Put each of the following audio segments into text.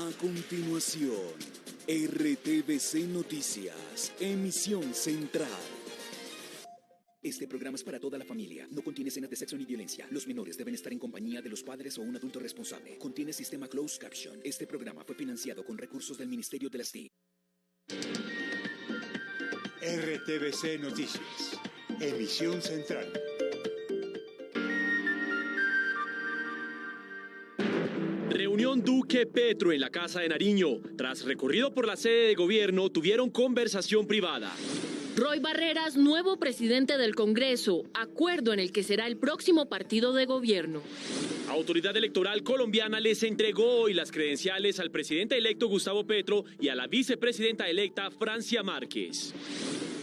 A continuación, RTVC Noticias, emisión central. Este programa es para toda la familia. No contiene escenas de sexo ni violencia. Los menores deben estar en compañía de los padres o un adulto responsable. Contiene sistema closed caption. Este programa fue financiado con recursos del Ministerio de las TIC. RTVC Noticias, emisión central. Reunión Duque-Petro en la Casa de Nariño. Tras recorrido por la sede de gobierno, tuvieron conversación privada. Roy Barreras, nuevo presidente del Congreso, acuerdo en el que será el próximo partido de gobierno. Autoridad Electoral colombiana les entregó hoy las credenciales al presidente electo Gustavo Petro y a la vicepresidenta electa Francia Márquez.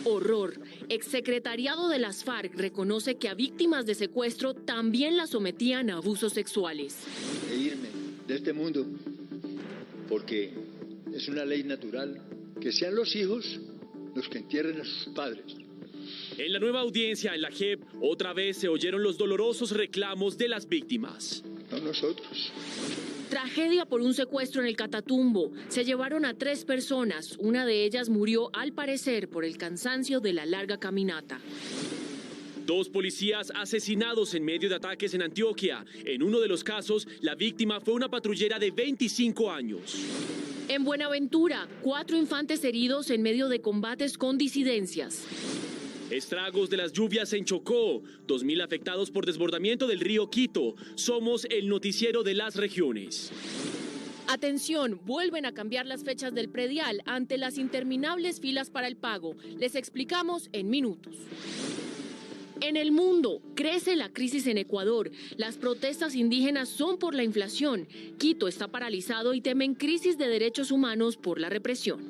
Horror. Exsecretariado de las FARC reconoce que a víctimas de secuestro también las sometían a abusos sexuales. E irme de este mundo, porque es una ley natural que sean los hijos los que entierren a sus padres. En la nueva audiencia en la JEP, otra vez se oyeron los dolorosos reclamos de las víctimas. No nosotros. Tragedia por un secuestro en el Catatumbo. Se llevaron a 3 personas. Una de ellas murió, al parecer, por el cansancio de la larga caminata. 2 policías asesinados en medio de ataques en Antioquia. En uno de los casos, la víctima fue una patrullera de 25 años. En Buenaventura, 4 infantes heridos en medio de combates con disidencias. Estragos de las lluvias en Chocó, 2.000 afectados por desbordamiento del río Quito. Somos el noticiero de las regiones. Atención, vuelven a cambiar las fechas del predial ante las interminables filas para el pago. Les explicamos en minutos. En el mundo, crece la crisis en Ecuador. Las protestas indígenas son por la inflación. Quito está paralizado y temen crisis de derechos humanos por la represión.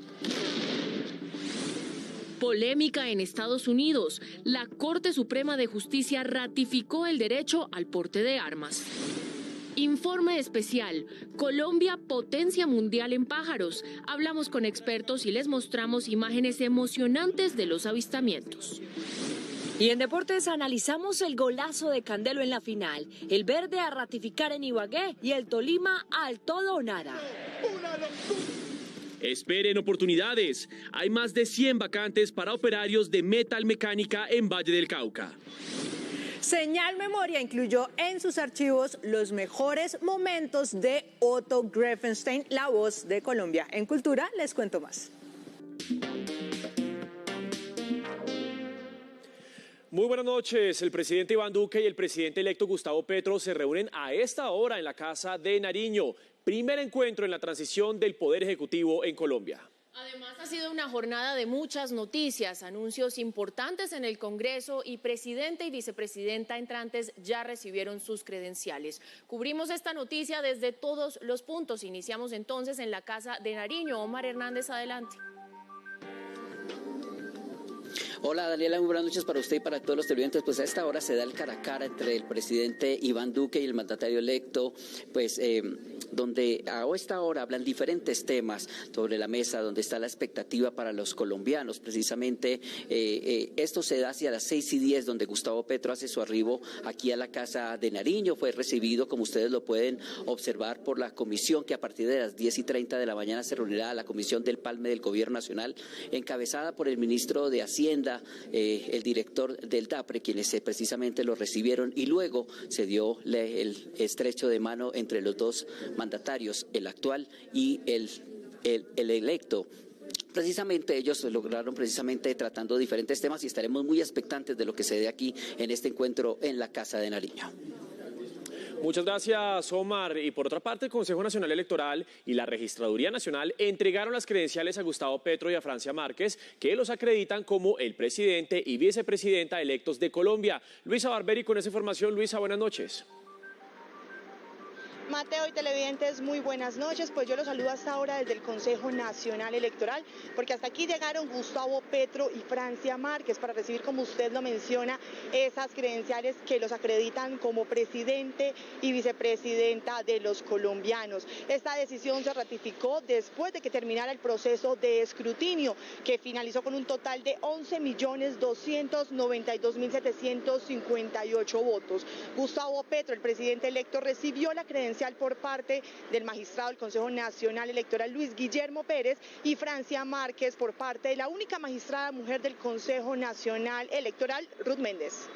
Polémica en Estados Unidos. La Corte Suprema de Justicia ratificó el derecho al porte de armas. Informe especial. Colombia, potencia mundial en pájaros. Hablamos con expertos y les mostramos imágenes emocionantes de los avistamientos. Y en deportes analizamos el golazo de Candelo en la final, el Verde a ratificar en Ibagué y el Tolima al todo o nada. Esperen oportunidades. Hay más de 100 vacantes para operarios de metalmecánica en Valle del Cauca. Señal Memoria incluyó en sus archivos los mejores momentos de Otto Greffenstein, la voz de Colombia. En Cultura les cuento más. Muy buenas noches. El presidente Iván Duque y el presidente electo Gustavo Petro se reúnen a esta hora en la Casa de Nariño. Primer encuentro en la transición del Poder Ejecutivo en Colombia. Además, ha sido una jornada de muchas noticias, anuncios importantes en el Congreso y presidente y vicepresidenta entrantes ya recibieron sus credenciales. Cubrimos esta noticia desde todos los puntos. Iniciamos entonces en la Casa de Nariño. Omar Hernández, adelante. Hola Daniela, muy buenas noches para usted y para todos los televidentes. Pues a esta hora se da el cara a cara entre el presidente Iván Duque y el mandatario electo, pues donde a esta hora hablan diferentes temas sobre la mesa, donde está la expectativa para los colombianos. Precisamente esto se da hacia las 6:10, donde Gustavo Petro hace su arribo aquí a la Casa de Nariño. Fue recibido, como ustedes lo pueden observar, por la comisión que a partir de las 10:30 de la mañana se reunirá, la Comisión del Palme del Gobierno Nacional, encabezada por el ministro de Hacienda, el director del DAPRE, quienes precisamente lo recibieron, y luego se dio el estrecho de mano entre los dos mandatarios, el actual y el electo. Precisamente ellos lograron tratando diferentes temas y estaremos muy expectantes de lo que se dé aquí en este encuentro en la Casa de Nariño. Muchas gracias, Omar. Y por otra parte, el Consejo Nacional Electoral y la Registraduría Nacional entregaron las credenciales a Gustavo Petro y a Francia Márquez, que los acreditan como el presidente y vicepresidenta electos de Colombia. Luisa Barberi con esa información. Luisa, buenas noches. Mateo y televidentes, muy buenas noches. Pues yo los saludo hasta ahora desde el Consejo Nacional Electoral, porque hasta aquí llegaron Gustavo Petro y Francia Márquez para recibir, como usted lo menciona, esas credenciales que los acreditan como presidente y vicepresidenta de los colombianos. Esta decisión se ratificó después de que terminara el proceso de escrutinio, que finalizó con un total de 11.292.758 votos. Gustavo Petro, el presidente electo, recibió la credencial credencial por parte del magistrado del Consejo Nacional Electoral Luis Guillermo Pérez y Francia Márquez por parte de la única magistrada mujer del Consejo Nacional Electoral, Ruth Méndez.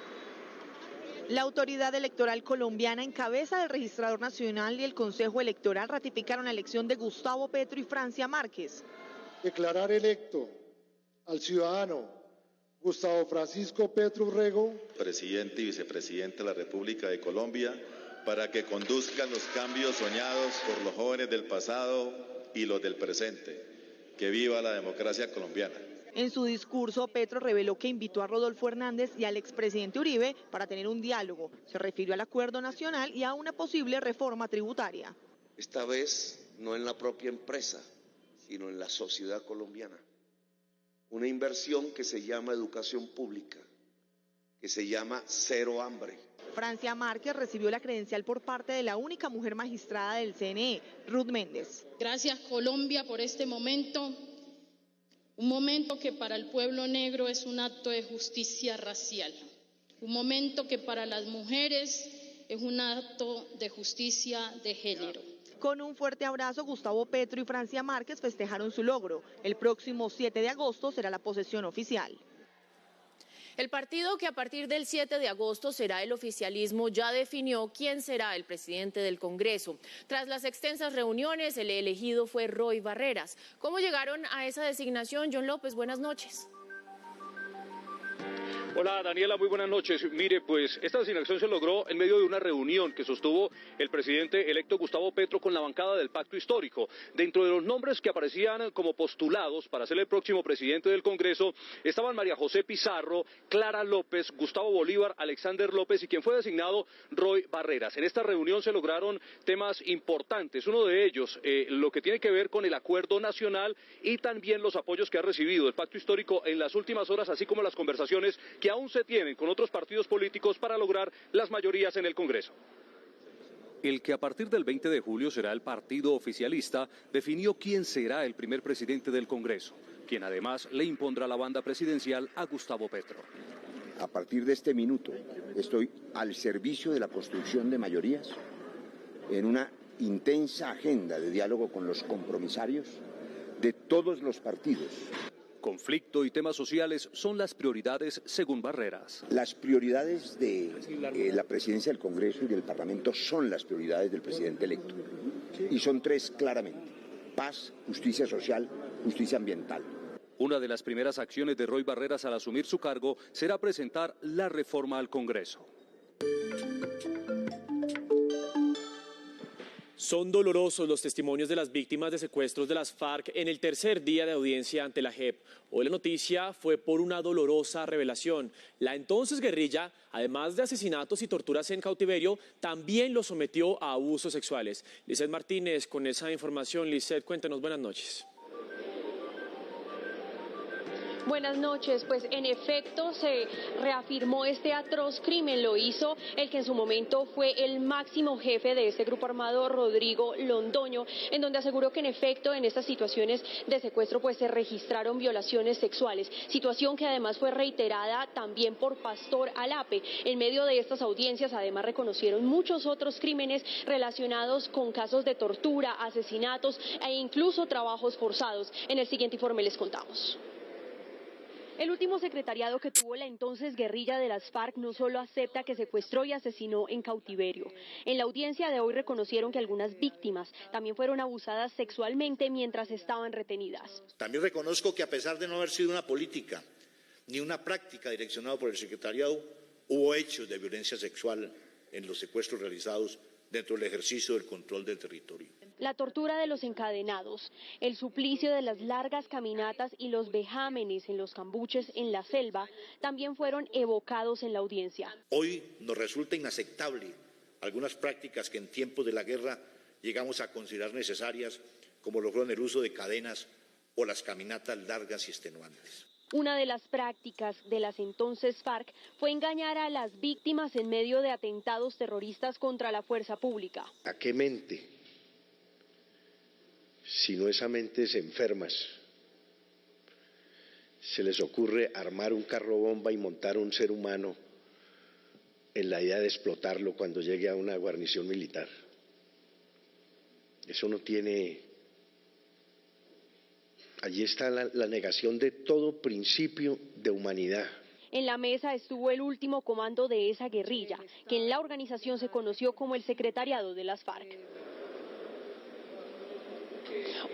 La autoridad electoral colombiana, en cabeza del registrador nacional y el Consejo Electoral, ratificaron la elección de Gustavo Petro y Francia Márquez. Declarar electo al ciudadano Gustavo Francisco Petro Urrego, presidente y vicepresidente de la República de Colombia, para que conduzcan los cambios soñados por los jóvenes del pasado y los del presente. Que viva la democracia colombiana. En su discurso, Petro reveló que invitó a Rodolfo Hernández y al expresidente Uribe para tener un diálogo. Se refirió al acuerdo nacional y a una posible reforma tributaria. Esta vez no en la propia empresa, sino en la sociedad colombiana. Una inversión que se llama educación pública, que se llama Cero Hambre. Francia Márquez recibió la credencial por parte de la única mujer magistrada del CNE, Ruth Méndez. Gracias, Colombia, por este momento. Un momento que para el pueblo negro es un acto de justicia racial. Un momento que para las mujeres es un acto de justicia de género. Con un fuerte abrazo, Gustavo Petro y Francia Márquez festejaron su logro. El próximo 7 de agosto será la posesión oficial. El partido que a partir del 7 de agosto será el oficialismo ya definió quién será el presidente del Congreso. Tras las extensas reuniones, el elegido fue Roy Barreras. ¿Cómo llegaron a esa designación? John López, buenas noches. Hola Daniela, muy buenas noches. Mire, pues esta designación se logró en medio de una reunión que sostuvo el presidente electo Gustavo Petro con la bancada del Pacto Histórico. Dentro de los nombres que aparecían como postulados para ser el próximo presidente del Congreso estaban María José Pizarro, Clara López, Gustavo Bolívar, Alexander López y quien fue designado Roy Barreras. En esta reunión se lograron temas importantes, uno de ellos lo que tiene que ver con el acuerdo nacional y también los apoyos que ha recibido el Pacto Histórico en las últimas horas, así como las conversaciones que aún se tienen con otros partidos políticos para lograr las mayorías en el Congreso. El que a partir del 20 de julio será el partido oficialista definió quién será el primer presidente del Congreso, quien además le impondrá la banda presidencial a Gustavo Petro. A partir de este minuto estoy al servicio de la construcción de mayorías en una intensa agenda de diálogo con los compromisarios de todos los partidos. Conflicto y temas sociales son las prioridades según Barreras. Las prioridades de la presidencia del Congreso y del Parlamento son las prioridades del presidente electo. Y son tres claramente: paz, justicia social, justicia ambiental. Una de las primeras acciones de Roy Barreras al asumir su cargo será presentar la reforma al Congreso. Son dolorosos los testimonios de las víctimas de secuestros de las FARC en el tercer día de audiencia ante la JEP. Hoy la noticia fue por una dolorosa revelación. La entonces guerrilla, además de asesinatos y torturas en cautiverio, también los sometió a abusos sexuales. Lizeth Martínez con esa información. Lizeth, cuéntanos, buenas noches. Buenas noches, pues en efecto se reafirmó este atroz crimen, lo hizo el que en su momento fue el máximo jefe de este grupo armado, Rodrigo Londoño, en donde aseguró que en efecto en estas situaciones de secuestro pues se registraron violaciones sexuales, situación que además fue reiterada también por Pastor Alape. En medio de estas audiencias además reconocieron muchos otros crímenes relacionados con casos de tortura, asesinatos e incluso trabajos forzados. En el siguiente informe les contamos. El último secretariado que tuvo la entonces guerrilla de las FARC no solo acepta que secuestró y asesinó en cautiverio. En la audiencia de hoy reconocieron que algunas víctimas también fueron abusadas sexualmente mientras estaban retenidas. También reconozco que a pesar de no haber sido una política ni una práctica direccionada por el secretariado, hubo hechos de violencia sexual en los secuestros realizados dentro del ejercicio del control del territorio. La tortura de los encadenados, el suplicio de las largas caminatas y los vejámenes en los cambuches en la selva también fueron evocados en la audiencia. Hoy nos resulta inaceptable algunas prácticas que en tiempos de la guerra llegamos a considerar necesarias, como lo fueron el uso de cadenas o las caminatas largas y extenuantes. Una de las prácticas de las entonces FARC fue engañar a las víctimas en medio de atentados terroristas contra la fuerza pública. ¿A qué mente? Si no es a mentes enfermas, se les ocurre armar un carro bomba y montar un ser humano en la idea de explotarlo cuando llegue a una guarnición militar. Eso no tiene... Allí está la negación de todo principio de humanidad. En la mesa estuvo el último comando de esa guerrilla, que en la organización se conoció como el Secretariado de las FARC.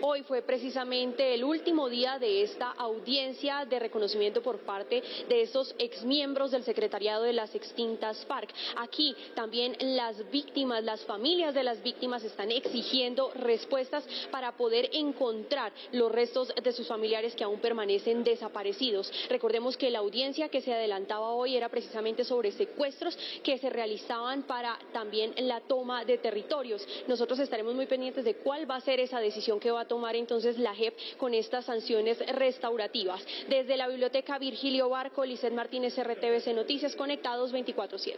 Hoy fue precisamente el último día de esta audiencia de reconocimiento por parte de estos exmiembros del secretariado de las extintas FARC. Aquí también las víctimas, las familias de las víctimas están exigiendo respuestas para poder encontrar los restos de sus familiares que aún permanecen desaparecidos. Recordemos que la audiencia que se adelantaba hoy era precisamente sobre secuestros que se realizaban para también la toma de territorios. Nosotros estaremos muy pendientes de cuál va a ser esa decisión que va a tomar entonces la JEP con estas sanciones restaurativas. Desde la Biblioteca Virgilio Barco, Lizeth Martínez, RTVC Noticias, conectados 24/7.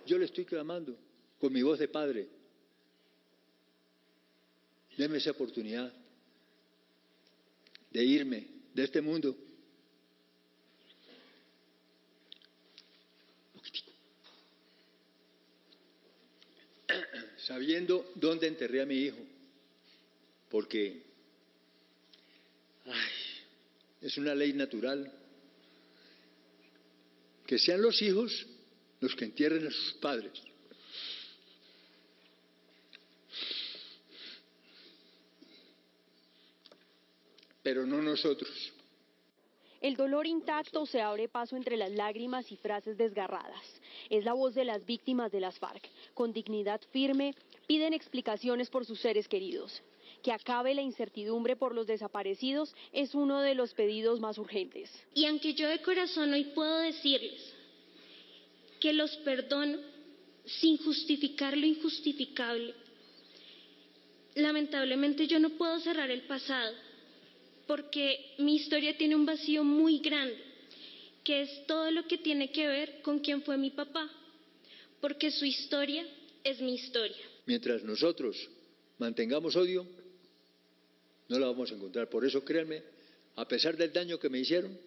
Yo le estoy clamando con mi voz de padre. Deme esa oportunidad de irme de este mundo. Sabiendo dónde enterré a mi hijo. Porque es una ley natural que sean los hijos los que entierren a sus padres. Pero no nosotros. El dolor intacto se abre paso entre las lágrimas y frases desgarradas. Es la voz de las víctimas de las FARC. Con dignidad firme, piden explicaciones por sus seres queridos. Que acabe la incertidumbre por los desaparecidos es uno de los pedidos más urgentes. Y aunque yo de corazón hoy puedo decirles que los perdono sin justificar lo injustificable, lamentablemente yo no puedo cerrar el pasado, porque mi historia tiene un vacío muy grande, que es todo lo que tiene que ver con quién fue mi papá, porque su historia es mi historia. Mientras nosotros mantengamos odio, no la vamos a encontrar. Por eso, créanme, a pesar del daño que me hicieron,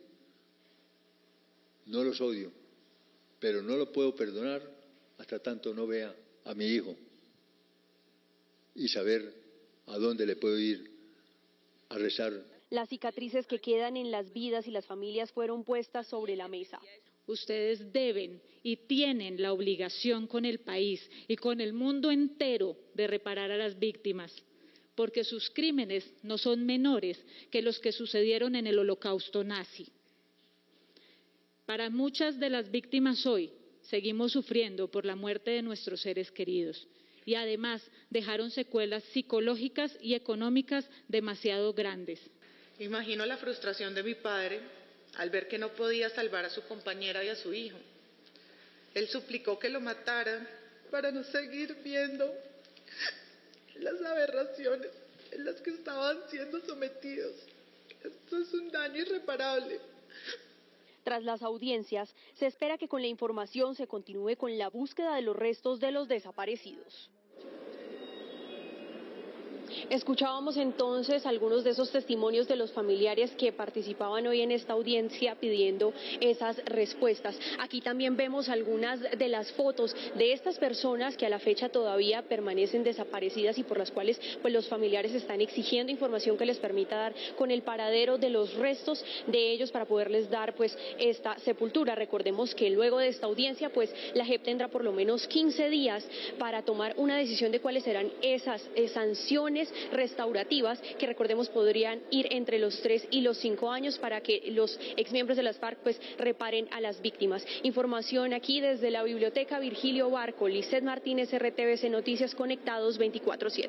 no los odio, pero no lo puedo perdonar hasta tanto no vea a mi hijo y saber a dónde le puedo ir a rezar. Las cicatrices que quedan en las vidas y las familias fueron puestas sobre la mesa. Ustedes deben y tienen la obligación con el país y con el mundo entero de reparar a las víctimas, porque sus crímenes no son menores que los que sucedieron en el Holocausto nazi. Para muchas de las víctimas hoy seguimos sufriendo por la muerte de nuestros seres queridos y además dejaron secuelas psicológicas y económicas demasiado grandes. Imagino la frustración de mi padre al ver que no podía salvar a su compañera y a su hijo. Él suplicó que lo mataran para no seguir viendo las aberraciones en las que estaban siendo sometidos. Esto es un daño irreparable. Tras las audiencias, se espera que con la información se continúe con la búsqueda de los restos de los desaparecidos. Escuchábamos entonces algunos de esos testimonios de los familiares que participaban hoy en esta audiencia pidiendo esas respuestas. Aquí también vemos algunas de las fotos de estas personas que a la fecha todavía permanecen desaparecidas y por las cuales pues los familiares están exigiendo información que les permita dar con el paradero de los restos de ellos para poderles dar pues esta sepultura. Recordemos que luego de esta audiencia pues la JEP tendrá por lo menos 15 días para tomar una decisión de cuáles serán esas sanciones restaurativas que recordemos podrían ir entre los 3 y los 5 años para que los exmiembros de las FARC pues reparen a las víctimas. Información aquí desde la Biblioteca Virgilio Barco, Lizeth Martínez, RTVC Noticias, conectados 24/7.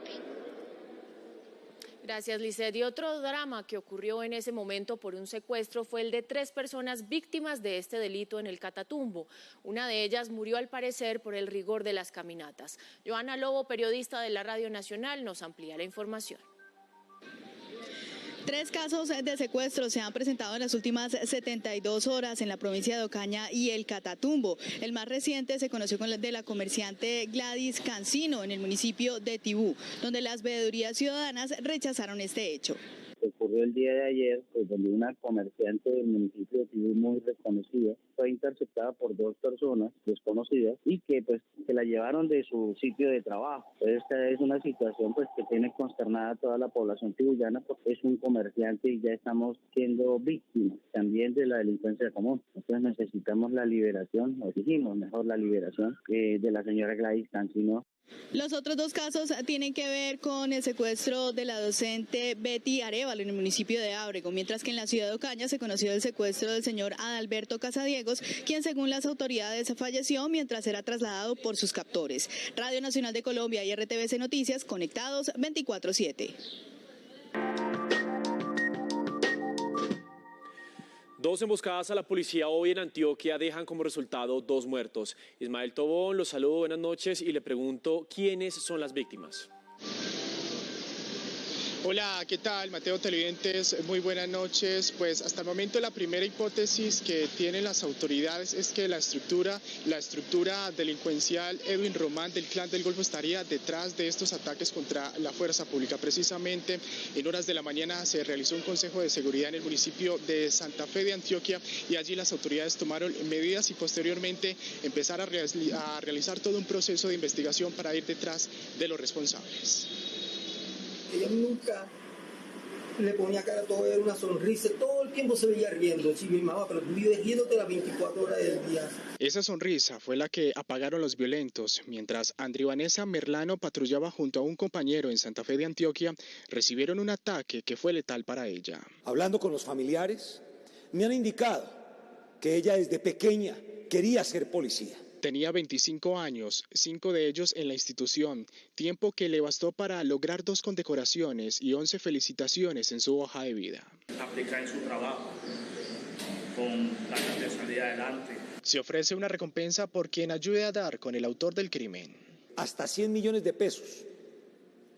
Gracias, Lizeth. Y otro drama que ocurrió en ese momento por un secuestro fue el de 3 personas víctimas de este delito en el Catatumbo. Una de ellas murió al parecer por el rigor de las caminatas. Joana Lobo, periodista de la Radio Nacional, nos amplía la información. 3 casos de secuestro se han presentado en las últimas 72 horas en la provincia de Ocaña y el Catatumbo. El más reciente se conoció con de la comerciante Gladys Cancino en el municipio de Tibú, donde las veedurías ciudadanas rechazaron este hecho. Por ocurrió el día de ayer, pues donde una comerciante del municipio de Tibú muy reconocida fue interceptada por 2 personas desconocidas y que pues se la llevaron de su sitio de trabajo. Esta es una situación pues que tiene consternada a toda la población tibullana porque es un comerciante y ya estamos siendo víctimas también de la delincuencia común. Entonces necesitamos la liberación, o exigimos mejor la liberación de la señora Gladys Cancino. Los otros 2 casos tienen que ver con el secuestro de la docente Betty Arévalo en el municipio de Ábrego, mientras que en la ciudad de Ocaña se conoció el secuestro del señor Adalberto Casadiegos, quien según las autoridades falleció mientras era trasladado por sus captores. Radio Nacional de Colombia y RTVC Noticias, conectados 24/7. 2 emboscadas a la policía hoy en Antioquia dejan como resultado 2 muertos. Ismael Tobón, los saludo, buenas noches y le pregunto, ¿quiénes son las víctimas? Hola, ¿qué tal? Mateo, televidentes, muy buenas noches. Pues hasta el momento la primera hipótesis que tienen las autoridades es que la estructura delincuencial Edwin Román del Clan del Golfo estaría detrás de estos ataques contra la fuerza pública. Precisamente en horas de la mañana se realizó un consejo de seguridad en el municipio de Santa Fe de Antioquia y allí las autoridades tomaron medidas y posteriormente empezar a realizar todo un proceso de investigación para ir detrás de los responsables. Ella nunca le ponía cara, todo era una sonrisa, todo el tiempo se veía riendo. Sí, mi mamá, pero tú vives riéndote las 24 horas del día. Esa sonrisa fue la que apagaron los violentos. Mientras Andri Vanessa Merlano patrullaba junto a un compañero en Santa Fe de Antioquia, recibieron un ataque que fue letal para ella. Hablando con los familiares, me han indicado que ella desde pequeña quería ser policía. Tenía 25 años, 5 de ellos en la institución, tiempo que le bastó para lograr 2 condecoraciones y 11 felicitaciones en su hoja de vida. Aplicar en su trabajo con la de salir adelante. Se ofrece una recompensa por quien ayude a dar con el autor del crimen. Hasta 100 millones de pesos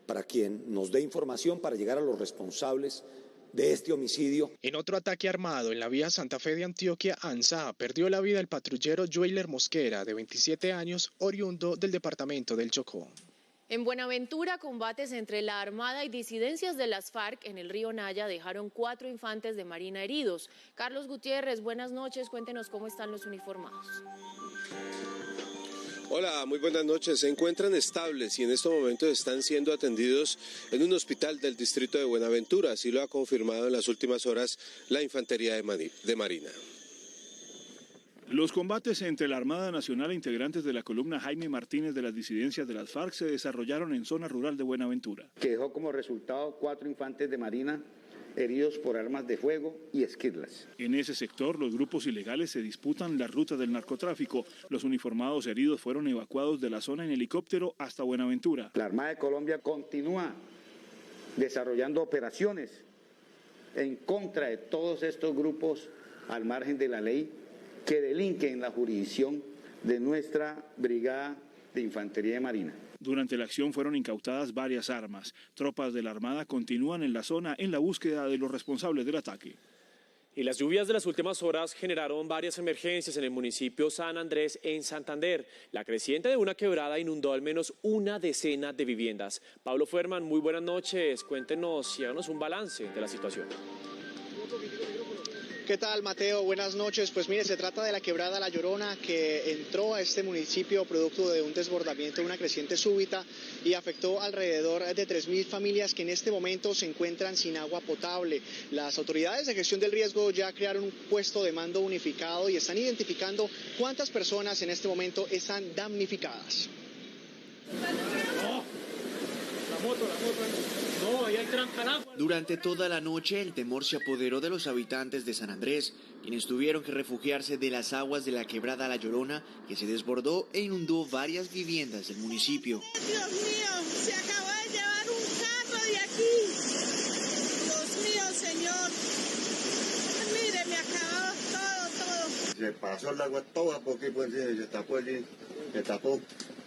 para quien nos dé información para llegar a los responsables de este homicidio. En otro ataque armado en la vía Santa Fe de Antioquia, Anzá, perdió la vida el patrullero Joyler Mosquera, de 27 años, oriundo del departamento del Chocó. En Buenaventura, combates entre la Armada y disidencias de las FARC en el río Naya dejaron 4 infantes de Marina heridos. Carlos Gutiérrez, buenas noches, cuéntenos cómo están los uniformados. Hola, muy buenas noches. Se encuentran estables y en estos momentos están siendo atendidos en un hospital del distrito de Buenaventura. Así lo ha confirmado en las últimas horas la Infantería de Marina. Los combates entre la Armada Nacional e integrantes de la columna Jaime Martínez de las disidencias de las FARC se desarrollaron en zona rural de Buenaventura. Que dejó como resultado 4 infantes de Marina heridos por armas de fuego y esquirlas. En ese sector, los grupos ilegales se disputan la ruta del narcotráfico. Los uniformados heridos fueron evacuados de la zona en helicóptero hasta Buenaventura. La Armada de Colombia continúa desarrollando operaciones en contra de todos estos grupos al margen de la ley que delinquen en la jurisdicción de nuestra Brigada de Infantería de Marina. Durante la acción fueron incautadas varias armas. Tropas de la Armada continúan en la zona en la búsqueda de los responsables del ataque. Y las lluvias de las últimas horas generaron varias emergencias en el municipio San Andrés, en Santander. La creciente de una quebrada inundó al menos una decena de viviendas. Pablo Fuerman, muy buenas noches. Cuéntenos y háganos un balance de la situación. ¿Qué tal, Mateo? Buenas noches. Pues mire, se trata de la quebrada La Llorona que entró a este municipio producto de un desbordamiento, una creciente súbita y afectó alrededor de 3.000 familias que en este momento se encuentran sin agua potable. Las autoridades de gestión del riesgo ya crearon un puesto de mando unificado y están identificando cuántas personas en este momento están damnificadas. Durante toda la noche el temor se apoderó de los habitantes de San Andrés, quienes tuvieron que refugiarse de las aguas de la quebrada La Llorona, que se desbordó e inundó varias viviendas del municipio. Dios mío, se acabó de llevar un carro de aquí. Dios mío, señor. Mire, me acabó todo. Se pasó el agua toda porque pues se tapó allí, se tapó.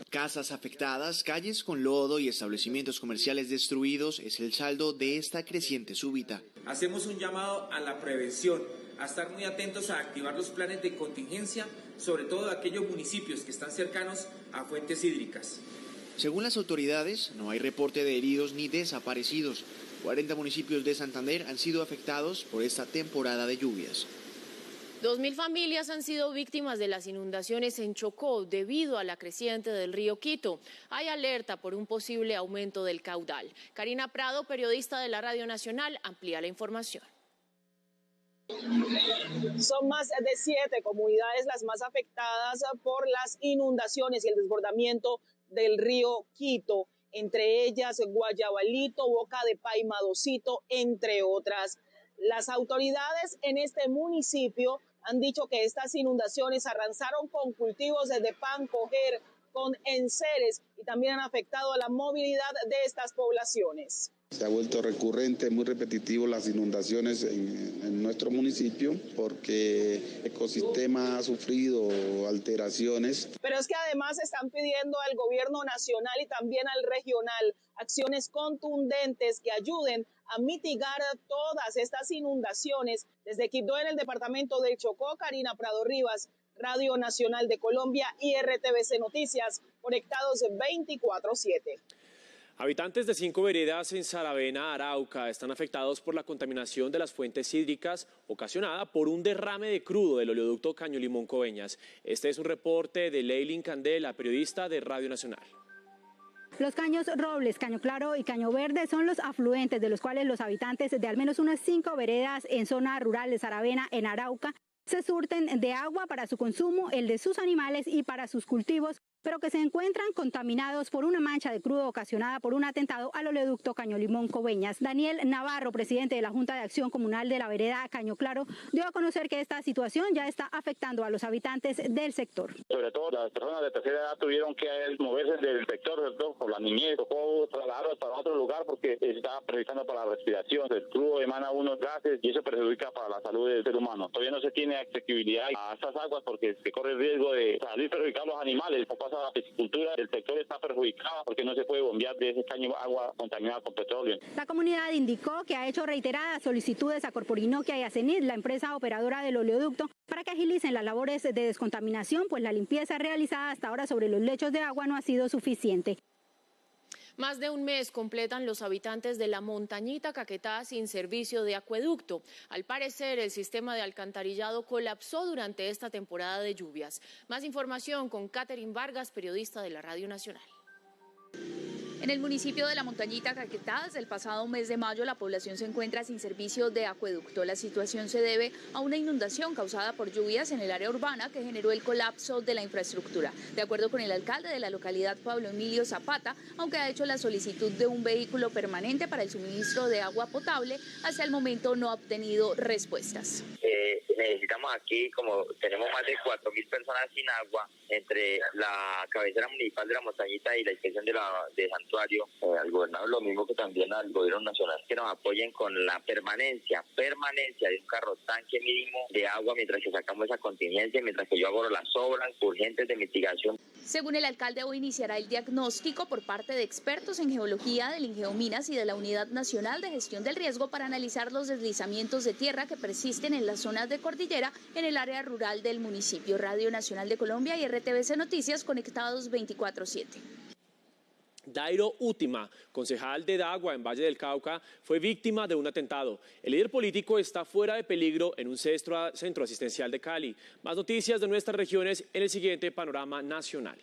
Casas afectadas, calles con lodo y establecimientos comerciales destruidos es el saldo de esta creciente súbita. Hacemos un llamado a la prevención, a estar muy atentos a activar los planes de contingencia, sobre todo de aquellos municipios que están cercanos a fuentes hídricas. Según las autoridades, no hay reporte de heridos ni desaparecidos. 40 municipios de Santander han sido afectados por esta temporada de lluvias. 2.000 familias han sido víctimas de las inundaciones en Chocó debido a la creciente del río Quito. Hay alerta por un posible aumento del caudal. Karina Prado, periodista de la Radio Nacional, amplía la información. Son más de 7 comunidades las más afectadas por las inundaciones y el desbordamiento del río Quito, entre ellas Guayabalito, Boca de Paima, Dosito, entre otras. Las autoridades en este municipio han dicho que estas inundaciones arrasaron con cultivos de pan, coger, con enseres y también han afectado a la movilidad de estas poblaciones. Se ha vuelto recurrente, muy repetitivo las inundaciones en nuestro municipio porque el ecosistema ha sufrido alteraciones. Pero es que además están pidiendo al gobierno nacional y también al regional acciones contundentes que ayuden a mitigar todas estas inundaciones. Desde Quibdó, en el departamento del Chocó, Karina Prado Rivas, Radio Nacional de Colombia y RTVC Noticias, conectados 24/7. Habitantes de 5 veredas en Saravena, Arauca, están afectados por la contaminación de las fuentes hídricas ocasionada por un derrame de crudo del oleoducto Caño Limón-Coveñas. Este es un reporte de Leilin Candela, periodista de Radio Nacional. Los caños Robles, Caño Claro y Caño Verde son los afluentes de los cuales los habitantes de al menos unas 5 veredas en zona rural de Saravena, en Arauca, se surten de agua para su consumo, el de sus animales y para sus cultivos, pero que se encuentran contaminados por una mancha de crudo ocasionada por un atentado al oleoducto Caño Limón-Coveñas. Daniel Navarro, presidente de la Junta de Acción Comunal de la vereda Caño Claro, dio a conocer que esta situación ya está afectando a los habitantes del sector. Sobre todo las personas de tercera edad tuvieron que moverse del sector, sobre todo por la niñez, tocó trasladarlos para otro lugar porque se estaba perjudicando para la respiración. El crudo emana unos gases y eso perjudica para la salud del ser humano. Todavía no se tiene accesibilidad a estas aguas porque se corre el riesgo de salir perjudicar a los animales. La piscicultura del sector está perjudicada porque no se puede bombear de ese caño agua contaminada con petróleo. La comunidad indicó que ha hecho reiteradas solicitudes a Corporinoquia y a CENIT, la empresa operadora del oleoducto, para que agilicen las labores de descontaminación, pues la limpieza realizada hasta ahora sobre los lechos de agua no ha sido suficiente. Más de un mes completan los habitantes de la Montañita Caquetá sin servicio de acueducto. Al parecer, el sistema de alcantarillado colapsó durante esta temporada de lluvias. Más información con Catherine Vargas, periodista de la Radio Nacional. En el municipio de la Montañita Caquetá, desde el pasado mes de mayo, la población se encuentra sin servicio de acueducto. La situación se debe a una inundación causada por lluvias en el área urbana que generó el colapso de la infraestructura. De acuerdo con el alcalde de la localidad, Pablo Emilio Zapata, aunque ha hecho la solicitud de un vehículo permanente para el suministro de agua potable, hasta el momento no ha obtenido respuestas. Necesitamos aquí, como tenemos más de 4.000 personas sin agua, entre la cabecera municipal de la Montañita y la inspección de Santuario, al gobernador, lo mismo que también al gobierno nacional, que nos apoyen con la permanencia de un carro tanque mínimo de agua mientras que sacamos esa contingencia, mientras que yo hago las obras urgentes de mitigación. Según el alcalde, hoy iniciará el diagnóstico por parte de expertos en geología del Ingeominas y de la Unidad Nacional de Gestión del Riesgo para analizar los deslizamientos de tierra que persisten en las zonas de cordillera en el área rural del municipio. Radio Nacional de Colombia y RTVC Noticias, conectados 24/7. Dairo Útima, concejal de Dagua en Valle del Cauca, fue víctima de un atentado. El líder político está fuera de peligro en un centro asistencial de Cali. Más noticias de nuestras regiones en el siguiente panorama nacional.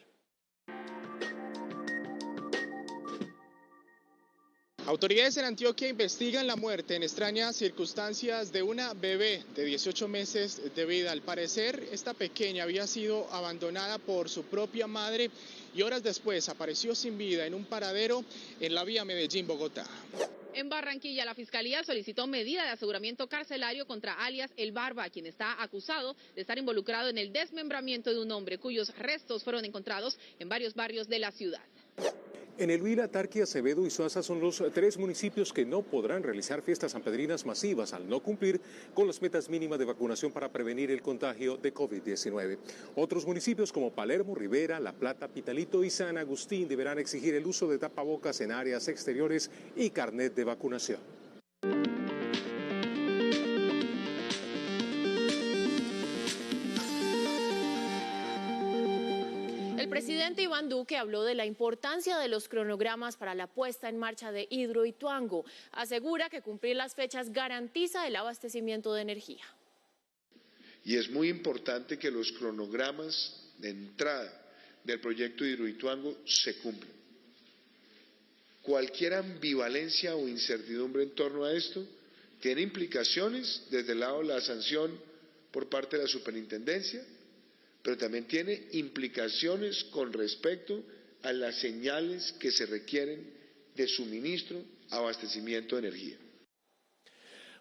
Autoridades en Antioquia investigan la muerte en extrañas circunstancias de una bebé de 18 meses de vida. Al parecer, esta pequeña había sido abandonada por su propia madre y horas después apareció sin vida en un paradero en la vía Medellín-Bogotá. En Barranquilla, la Fiscalía solicitó medida de aseguramiento carcelario contra alias El Barba, quien está acusado de estar involucrado en el desmembramiento de un hombre cuyos restos fueron encontrados en varios barrios de la ciudad. En el Huila, Tarqui, Acevedo y Suaza son los 3 municipios que no podrán realizar fiestas sanpedrinas masivas al no cumplir con las metas mínimas de vacunación para prevenir el contagio de COVID-19. Otros municipios como Palermo, Rivera, La Plata, Pitalito y San Agustín deberán exigir el uso de tapabocas en áreas exteriores y carnet de vacunación. El presidente presidente Iván Duque habló de la importancia de los cronogramas para la puesta en marcha de Hidroituango. Asegura que cumplir las fechas garantiza el abastecimiento de energía. Y es muy importante que los cronogramas de entrada del proyecto Hidroituango se cumplan. Cualquier ambivalencia o incertidumbre en torno a esto tiene implicaciones desde el lado de la sanción por parte de la superintendencia, pero también tiene implicaciones con respecto a las señales que se requieren de suministro, abastecimiento de energía.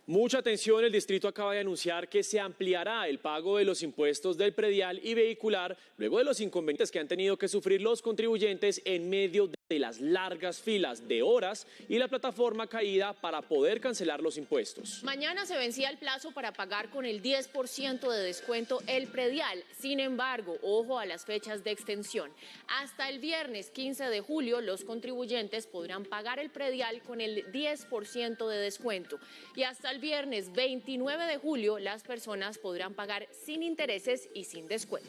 Mucha atención, el distrito acaba de anunciar que se ampliará el pago de los impuestos del predial y vehicular luego de los inconvenientes que han tenido que sufrir los contribuyentes en medio de las largas filas de horas y la plataforma caída para poder cancelar los impuestos. Mañana se vencía el plazo para pagar con el 10% de descuento el predial. Sin embargo, ojo a las fechas de extensión. Hasta el viernes 15 de julio los contribuyentes podrán pagar el predial con el 10% de descuento y hasta el viernes 29 de julio las personas podrán pagar sin intereses y sin descuento.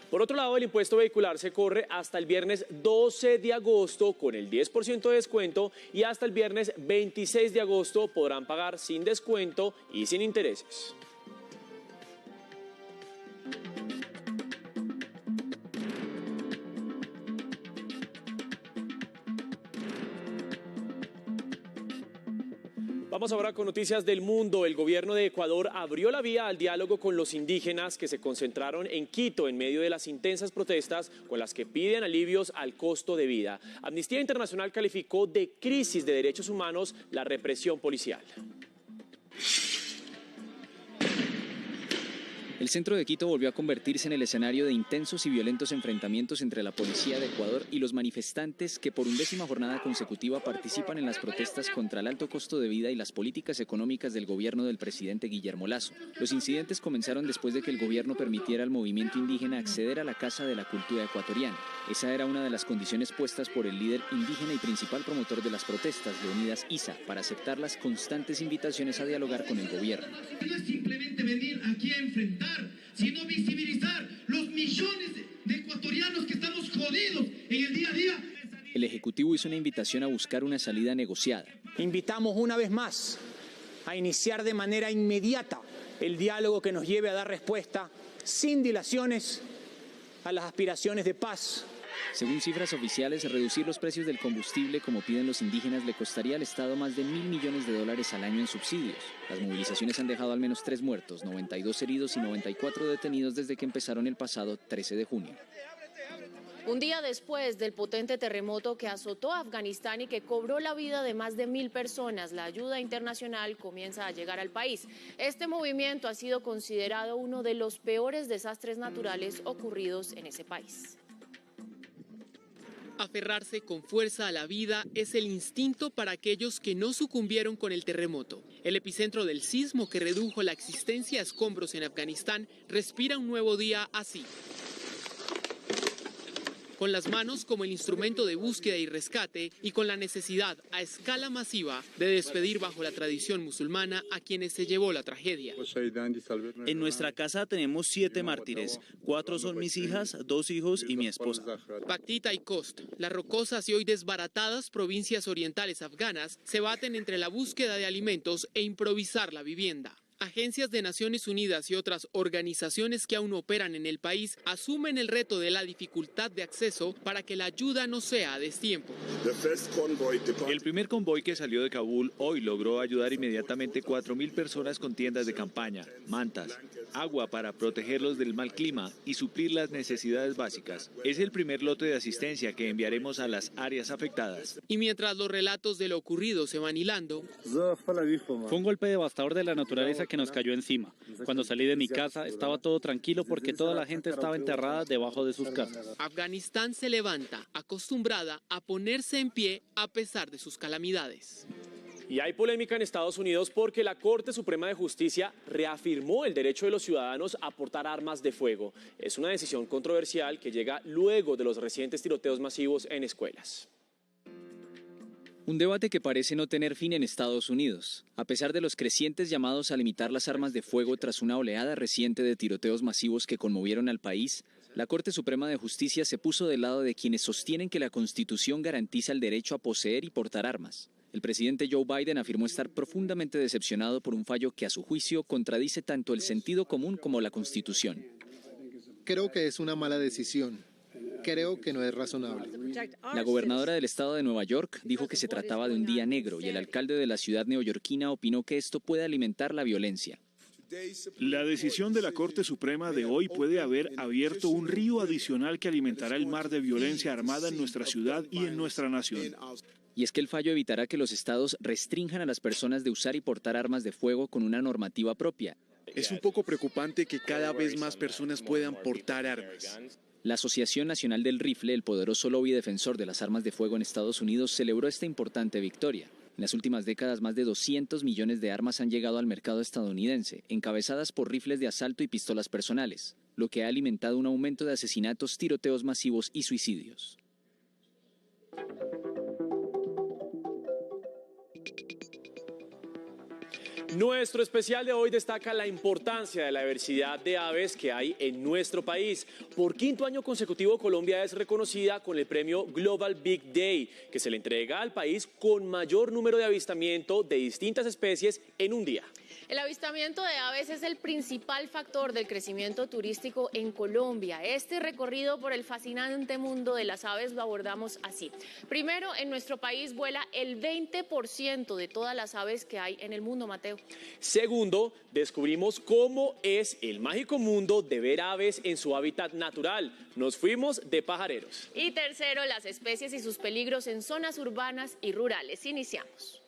Por otro lado, el impuesto vehicular se corre hasta el viernes 12 de agosto con el 10% de descuento y hasta el viernes 26 de agosto podrán pagar sin descuento y sin intereses. Vamos ahora con noticias del mundo. El gobierno de Ecuador abrió la vía al diálogo con los indígenas que se concentraron en Quito en medio de las intensas protestas con las que piden alivios al costo de vida. Amnistía Internacional calificó de crisis de derechos humanos la represión policial. El centro de Quito volvió a convertirse en el escenario de intensos y violentos enfrentamientos entre la policía de Ecuador y los manifestantes que por 11ª jornada consecutiva participan en las protestas contra el alto costo de vida y las políticas económicas del gobierno del presidente Guillermo Lasso. Los incidentes comenzaron después de que el gobierno permitiera al movimiento indígena acceder a la Casa de la Cultura Ecuatoriana. Esa era una de las condiciones puestas por el líder indígena y principal promotor de las protestas, Leonidas Issa, para aceptar las constantes invitaciones a dialogar con el gobierno. No es simplemente venir aquí a enfrentar, sino visibilizar los millones de ecuatorianos que estamos jodidos en el día a día. El Ejecutivo hizo una invitación a buscar una salida negociada. Invitamos una vez más a iniciar de manera inmediata el diálogo que nos lleve a dar respuesta sin dilaciones a las aspiraciones de paz. Según cifras oficiales, reducir los precios del combustible, como piden los indígenas, le costaría al Estado más de $1.000 millones al año en subsidios. Las movilizaciones han dejado al menos 3 muertos, 92 heridos y 94 detenidos desde que empezaron el pasado 13 de junio. Un día después del potente terremoto que azotó a Afganistán y que cobró la vida de más de 1.000 personas, la ayuda internacional comienza a llegar al país. Este movimiento ha sido considerado uno de los peores desastres naturales ocurridos en ese país. Aferrarse con fuerza a la vida es el instinto para aquellos que no sucumbieron con el terremoto. El epicentro del sismo que redujo la existencia a escombros en Afganistán respira un nuevo día así. Con las manos como el instrumento de búsqueda y rescate y con la necesidad a escala masiva de despedir bajo la tradición musulmana a quienes se llevó la tragedia. En nuestra casa tenemos 7 mártires, 4 son mis hijas, 2 hijos y mi esposa. Baktita y Khost, las rocosas y hoy desbaratadas provincias orientales afganas, se baten entre la búsqueda de alimentos e improvisar la vivienda. Agencias de Naciones Unidas y otras organizaciones que aún operan en el país asumen el reto de la dificultad de acceso para que la ayuda no sea a destiempo. El primer convoy que salió de Kabul hoy logró ayudar inmediatamente 4.000 personas con tiendas de campaña, mantas, agua para protegerlos del mal clima y suplir las necesidades básicas. Es el primer lote de asistencia que enviaremos a las áreas afectadas. Y mientras los relatos de lo ocurrido se van hilando, fue un golpe devastador de la naturaleza que nos cayó encima. Cuando salí de mi casa estaba todo tranquilo porque toda la gente estaba enterrada debajo de sus casas. Afganistán se levanta, acostumbrada a ponerse en pie a pesar de sus calamidades. Y hay polémica en Estados Unidos porque la Corte Suprema de Justicia reafirmó el derecho de los ciudadanos a portar armas de fuego. Es una decisión controversial que llega luego de los recientes tiroteos masivos en escuelas. Un debate que parece no tener fin en Estados Unidos. A pesar de los crecientes llamados a limitar las armas de fuego tras una oleada reciente de tiroteos masivos que conmovieron al país, La Corte Suprema de Justicia se puso del lado de quienes sostienen que la Constitución garantiza el derecho a poseer y portar armas. El presidente Joe Biden afirmó estar profundamente decepcionado por un fallo que, a su juicio, contradice tanto el sentido común como la Constitución. Creo que es una mala decisión. Creo que no es razonable. La gobernadora del estado de Nueva York dijo que se trataba de un día negro y el alcalde de la ciudad neoyorquina opinó que esto puede alimentar la violencia. La decisión de la Corte Suprema de hoy puede haber abierto un río adicional que alimentará el mar de violencia armada en nuestra ciudad y en nuestra nación. Y es que el fallo evitará que los estados restrinjan a las personas de usar y portar armas de fuego con una normativa propia. Es un poco preocupante que cada vez más personas puedan portar armas. La Asociación Nacional del Rifle, el poderoso lobby defensor de las armas de fuego en Estados Unidos, celebró esta importante victoria. En las últimas décadas, más de 200 millones de armas han llegado al mercado estadounidense, encabezadas por rifles de asalto y pistolas personales, lo que ha alimentado un aumento de asesinatos, tiroteos masivos y suicidios. Nuestro especial de hoy destaca la importancia de la diversidad de aves que hay en nuestro país. Por quinto año consecutivo, Colombia es reconocida con el premio Global Big Day, que se le entrega al país con mayor número de avistamiento de distintas especies en un día. El avistamiento de aves es el principal factor del crecimiento turístico en Colombia. Este recorrido por el fascinante mundo de las aves lo abordamos así. Primero, en nuestro país vuela el 20% de todas las aves que hay en el mundo, Mateo. Segundo, descubrimos cómo es el mágico mundo de ver aves en su hábitat natural. Nos fuimos de pajareros. Y tercero, las especies y sus peligros en zonas urbanas y rurales. Iniciamos.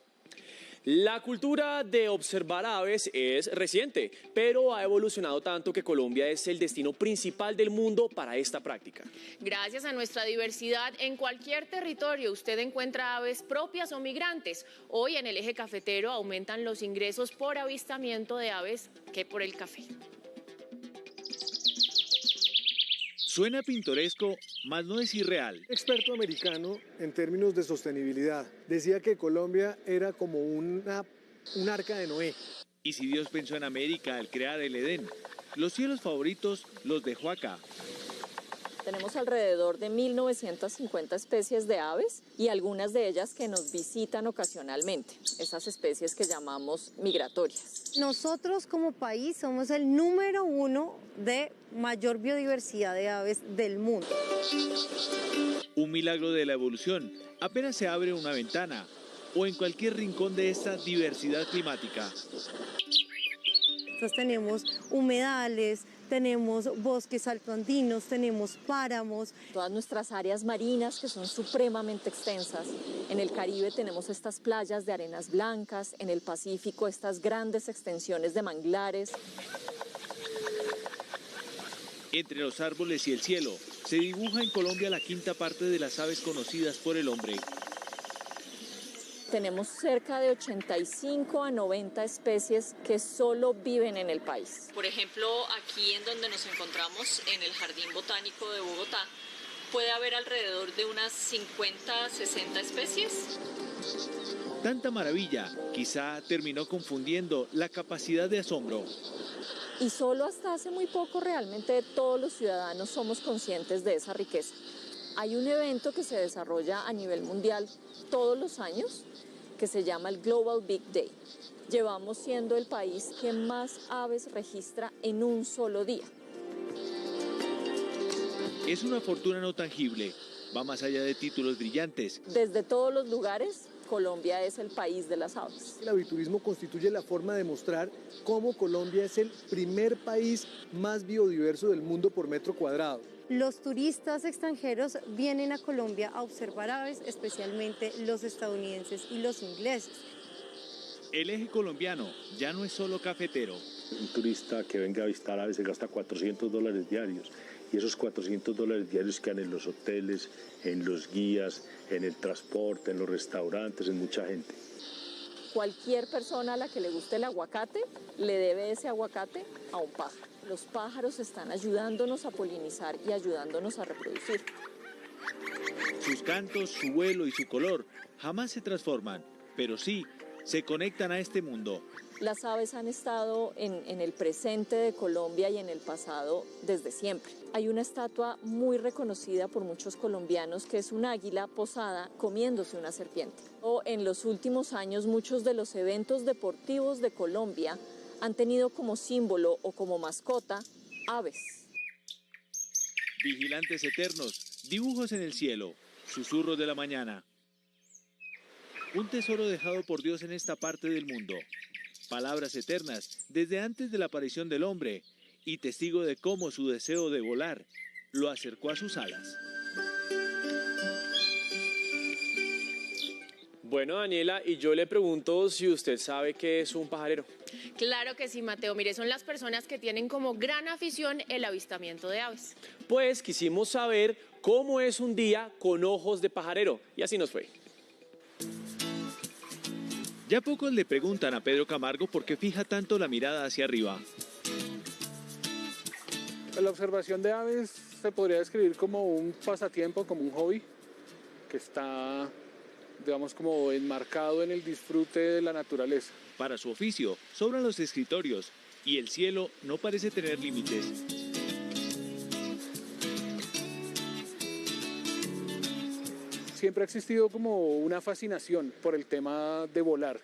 La cultura de observar aves es reciente, pero ha evolucionado tanto que Colombia es el destino principal del mundo para esta práctica. Gracias a nuestra diversidad, en cualquier territorio usted encuentra aves propias o migrantes. Hoy en el eje cafetero aumentan los ingresos por avistamiento de aves que por el café. Suena pintoresco, mas no es irreal. Experto americano en términos de sostenibilidad decía que Colombia era como un arca de Noé. Y si Dios pensó en América al crear el Edén, los cielos favoritos los dejó acá. Tenemos alrededor de 1.950 especies de aves y algunas de ellas que nos visitan ocasionalmente, esas especies que llamamos migratorias. Nosotros como país somos el número 1 de mayor biodiversidad de aves del mundo. Un milagro de la evolución. Apenas se abre una ventana o en cualquier rincón de esta diversidad climática. Entonces tenemos humedales, tenemos bosques altoandinos, tenemos páramos. Todas nuestras áreas marinas que son supremamente extensas. En el Caribe tenemos estas playas de arenas blancas, en el Pacífico estas grandes extensiones de manglares. Entre los árboles y el cielo, se dibuja en Colombia la quinta parte de las aves conocidas por el hombre. Tenemos cerca de 85 a 90 especies que solo viven en el país. Por ejemplo, aquí en donde nos encontramos, en el Jardín Botánico de Bogotá, puede haber alrededor de unas 50, 60 especies. Tanta maravilla, quizá terminó confundiendo la capacidad de asombro. Y solo hasta hace muy poco realmente todos los ciudadanos somos conscientes de esa riqueza. Hay un evento que se desarrolla a nivel mundial todos los años que se llama el Global Big Day. Llevamos siendo el país que más aves registra en un solo día. Es una fortuna no tangible, va más allá de títulos brillantes. Desde todos los lugares, Colombia es el país de las aves. El aviturismo constituye la forma de mostrar cómo Colombia es el primer país más biodiverso del mundo por metro cuadrado. Los turistas extranjeros vienen a Colombia a observar aves, especialmente los estadounidenses y los ingleses. El eje colombiano ya no es solo cafetero. Un turista que venga a visitar aves se gasta $400 diarios y esos $400 diarios quedan en los hoteles, en los guías, en el transporte, en los restaurantes, en mucha gente. Cualquier persona a la que le guste el aguacate le debe ese aguacate a un pájaro. Los pájaros están ayudándonos a polinizar y ayudándonos a reproducir. Sus cantos, su vuelo y su color jamás se transforman, pero sí se conectan a este mundo. Las aves han estado en el presente de Colombia y en el pasado desde siempre. Hay una estatua muy reconocida por muchos colombianos que es un águila posada comiéndose una serpiente. En los últimos años, muchos de los eventos deportivos de Colombia han tenido como símbolo o como mascota aves. Vigilantes eternos, dibujos en el cielo, susurros de la mañana. Un tesoro dejado por Dios en esta parte del mundo. Palabras eternas desde antes de la aparición del hombre y testigo de cómo su deseo de volar lo acercó a sus alas. Bueno, Daniela, y yo le pregunto si usted sabe qué es un pajarero. Claro que sí, Mateo. Mire, son las personas que tienen como gran afición el avistamiento de aves. Pues quisimos saber cómo es un día con ojos de pajarero, y así nos fue. Ya pocos le preguntan a Pedro Camargo por qué fija tanto la mirada hacia arriba. La observación de aves se podría describir como un pasatiempo, como un hobby, que está, digamos, como enmarcado en el disfrute de la naturaleza. Para su oficio, sobran los escritorios y el cielo no parece tener límites. Siempre ha existido como una fascinación por el tema de volar,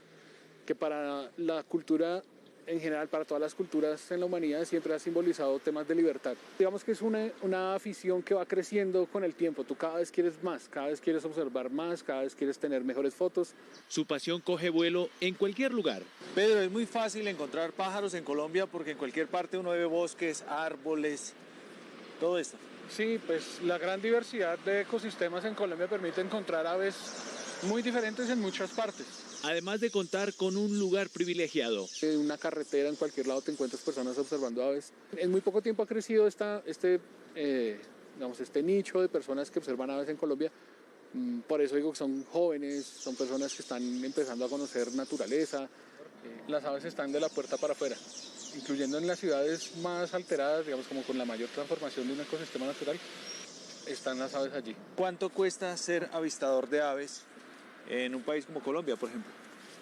que para la cultura en general, para todas las culturas en la humanidad, siempre ha simbolizado temas de libertad. Digamos que es una afición que va creciendo con el tiempo. Tú cada vez quieres más, cada vez quieres observar más, cada vez quieres tener mejores fotos. Su pasión coge vuelo en cualquier lugar. Pedro, es muy fácil encontrar pájaros en Colombia porque en cualquier parte uno ve bosques, árboles, todo esto. Sí, pues la gran diversidad de ecosistemas en Colombia permite encontrar aves muy diferentes en muchas partes. Además de contar con un lugar privilegiado. En una carretera, en cualquier lado te encuentras personas observando aves. En muy poco tiempo ha crecido este nicho de personas que observan aves en Colombia. Por eso digo que son jóvenes, son personas que están empezando a conocer naturaleza. Las aves están de la puerta para afuera, incluyendo en las ciudades más alteradas, digamos como con la mayor transformación de un ecosistema natural, están las aves allí. ¿Cuánto cuesta ser avistador de aves en un país como Colombia, por ejemplo?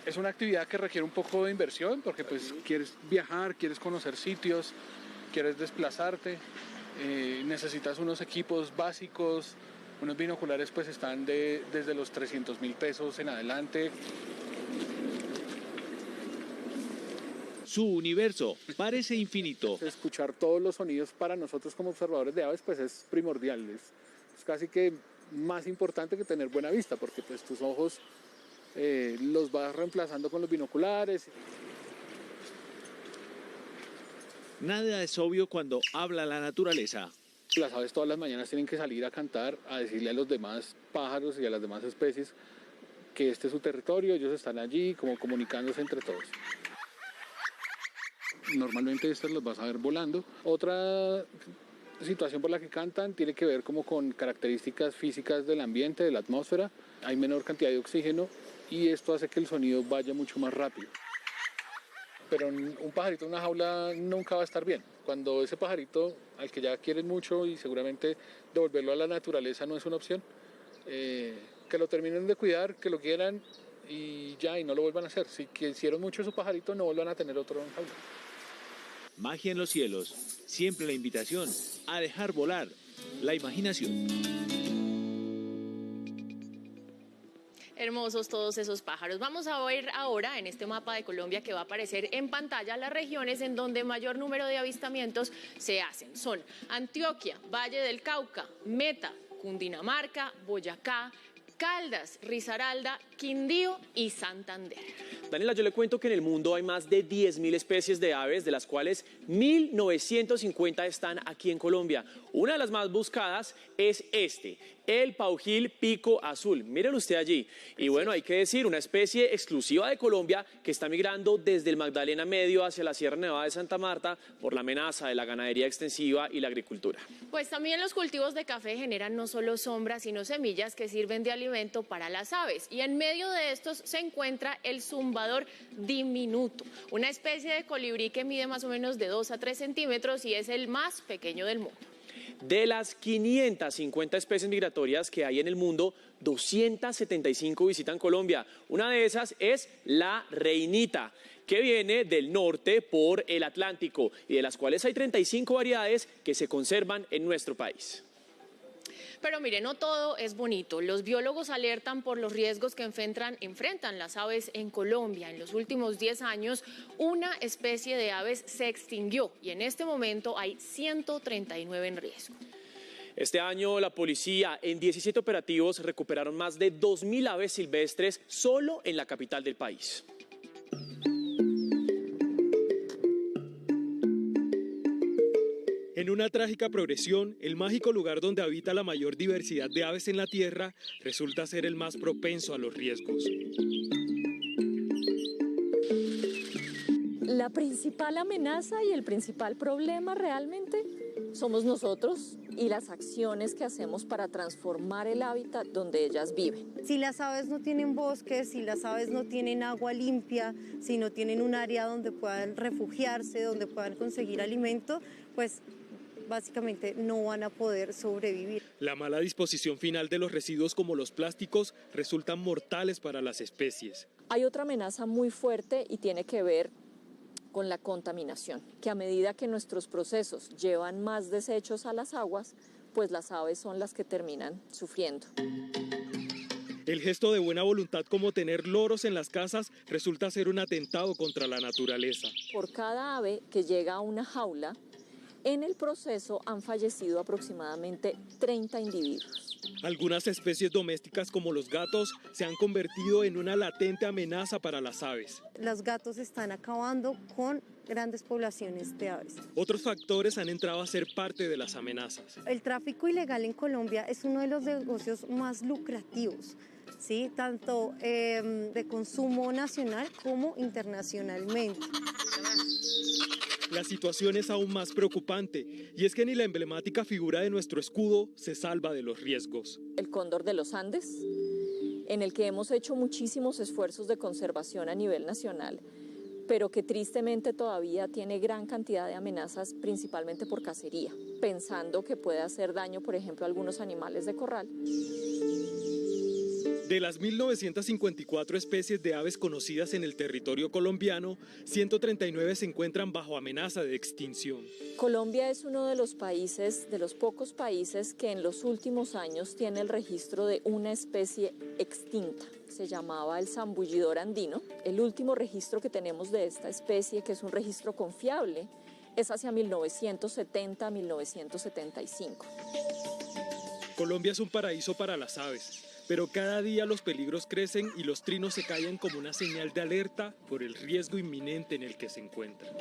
Es una actividad que requiere un poco de inversión porque pues quieres viajar, quieres conocer sitios, quieres desplazarte, necesitas unos equipos básicos, unos binoculares pues están desde los 300.000 pesos en adelante. Su universo parece infinito. Escuchar todos los sonidos para nosotros como observadores de aves pues es primordial, es casi que más importante que tener buena vista porque pues tus ojos los vas reemplazando con los binoculares. Nada es obvio cuando habla la naturaleza. Las aves todas las mañanas tienen que salir a cantar, a decirle a los demás pájaros y a las demás especies que este es su territorio, ellos están allí como comunicándose entre todos. Normalmente estas las vas a ver volando. Otra situación por la que cantan tiene que ver como con características físicas del ambiente, de la atmósfera. Hay menor cantidad de oxígeno y esto hace que el sonido vaya mucho más rápido. Pero un pajarito en una jaula nunca va a estar bien. Cuando ese pajarito, al que ya quieren mucho y seguramente devolverlo a la naturaleza no es una opción, que lo terminen de cuidar, que lo quieran y ya, y no lo vuelvan a hacer. Si quisieron mucho a su pajarito, no vuelvan a tener otro en jaula. Magia en los cielos, siempre la invitación a dejar volar la imaginación. Hermosos todos esos pájaros. Vamos a ver ahora en este mapa de Colombia que va a aparecer en pantalla las regiones en donde mayor número de avistamientos se hacen. Son Antioquia, Valle del Cauca, Meta, Cundinamarca, Boyacá, Caldas, Risaralda, Quindío y Santander. Daniela, yo le cuento que en el mundo hay más de 10.000 especies de aves, de las cuales 1.950 están aquí en Colombia. Una de las más buscadas es el paujil pico azul. Mírelo usted allí. Y bueno, hay que decir, una especie exclusiva de Colombia que está migrando desde el Magdalena Medio hacia la Sierra Nevada de Santa Marta por la amenaza de la ganadería extensiva y la agricultura. Pues también los cultivos de café generan no solo sombras, sino semillas que sirven de alimento para las aves. Y en medio de estos se encuentra el zumbador diminuto, una especie de colibrí que mide más o menos de 2 a 3 centímetros y es el más pequeño del mundo. De las 550 especies migratorias que hay en el mundo, 275 visitan Colombia. Una de esas es la reinita, que viene del norte por el Atlántico y de las cuales hay 35 variedades que se conservan en nuestro país. Pero mire, no todo es bonito. Los biólogos alertan por los riesgos que enfrentan las aves en Colombia. En los últimos 10 años, una especie de aves se extinguió y en este momento hay 139 en riesgo. Este año la policía en 17 operativos recuperaron más de 2.000 aves silvestres solo en la capital del país. En una trágica progresión, el mágico lugar donde habita la mayor diversidad de aves en la Tierra resulta ser el más propenso a los riesgos. La principal amenaza y el principal problema realmente somos nosotros y las acciones que hacemos para transformar el hábitat donde ellas viven. Si las aves no tienen bosques, si las aves no tienen agua limpia, si no tienen un área donde puedan refugiarse, donde puedan conseguir alimento, pues básicamente no van a poder sobrevivir. La mala disposición final de los residuos como los plásticos resultan mortales para las especies. Hay otra amenaza muy fuerte y tiene que ver con la contaminación, que a medida que nuestros procesos llevan más desechos a las aguas, pues las aves son las que terminan sufriendo. El gesto de buena voluntad como tener loros en las casas resulta ser un atentado contra la naturaleza. Por cada ave que llega a una jaula, en el proceso han fallecido aproximadamente 30 individuos. Algunas especies domésticas como los gatos se han convertido en una latente amenaza para las aves. Los gatos están acabando con grandes poblaciones de aves. Otros factores han entrado a ser parte de las amenazas. El tráfico ilegal en Colombia es uno de los negocios más lucrativos, ¿sí? Tanto de consumo nacional como internacionalmente. La situación es aún más preocupante y es que ni la emblemática figura de nuestro escudo se salva de los riesgos. El cóndor de los Andes, en el que hemos hecho muchísimos esfuerzos de conservación a nivel nacional, pero que tristemente todavía tiene gran cantidad de amenazas, principalmente por cacería, pensando que puede hacer daño, por ejemplo, a algunos animales de corral. De las 1.954 especies de aves conocidas en el territorio colombiano, 139 se encuentran bajo amenaza de extinción. Colombia es uno de los países, de los pocos países que en los últimos años tiene el registro de una especie extinta. Se llamaba el zambullidor andino. El último registro que tenemos de esta especie, que es un registro confiable, es hacia 1970-1975. Colombia es un paraíso para las aves. Pero cada día los peligros crecen y los trinos se callan como una señal de alerta por el riesgo inminente en el que se encuentran.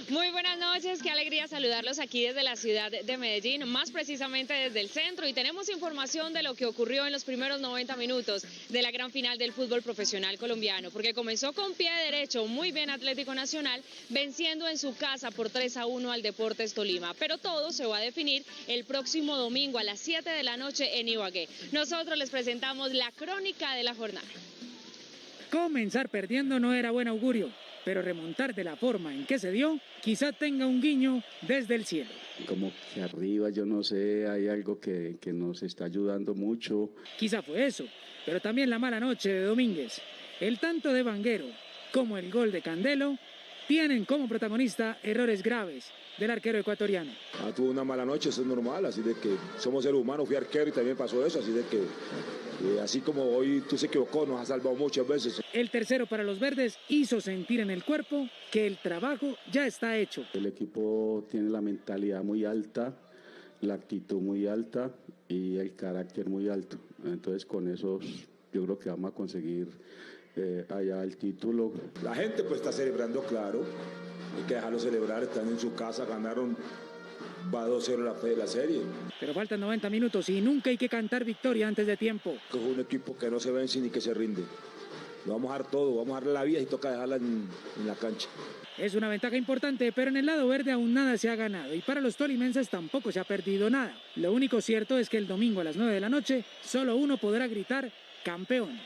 Muy buenas noches, qué alegría saludarlos aquí desde la ciudad de Medellín, más precisamente desde el centro, y tenemos información de lo que ocurrió en los primeros 90 minutos de la gran final del fútbol profesional colombiano, porque comenzó con pie derecho muy bien Atlético Nacional, venciendo en su casa por 3-1 al Deportes Tolima, pero todo se va a definir el próximo domingo a las 7 de la noche en Ibagué. Nosotros les presentamos la crónica de la jornada. Comenzar perdiendo no era buen augurio, pero remontar de la forma en que se dio, quizá tenga un guiño desde el cielo. Como que arriba, yo no sé, hay algo que nos está ayudando mucho. Quizá fue eso, pero también la mala noche de Domínguez, el tanto de Vanguero como el gol de Candelo tienen como protagonista errores graves del arquero ecuatoriano. Tuvo una mala noche, eso es normal, así de que somos seres humanos, fui arquero y también pasó eso, así de que así como hoy tú se equivocó, nos ha salvado muchas veces. El tercero para los verdes hizo sentir en el cuerpo que el trabajo ya está hecho. El equipo tiene la mentalidad muy alta, la actitud muy alta y el carácter muy alto. Entonces con eso yo creo que vamos a conseguir allá el título. La gente pues está celebrando, claro, hay que dejarlo celebrar, están en su casa, ganaron, va 2-0 la serie. Pero faltan 90 minutos y nunca hay que cantar victoria antes de tiempo. Es un equipo que no se vence ni que se rinde. Nos vamos a dar todo, vamos a darle la vida y toca dejarla en la cancha. Es una ventaja importante, pero en el lado verde aún nada se ha ganado y para los tolimenses tampoco se ha perdido nada. Lo único cierto es que el domingo a las 9 de la noche solo uno podrá gritar campeón.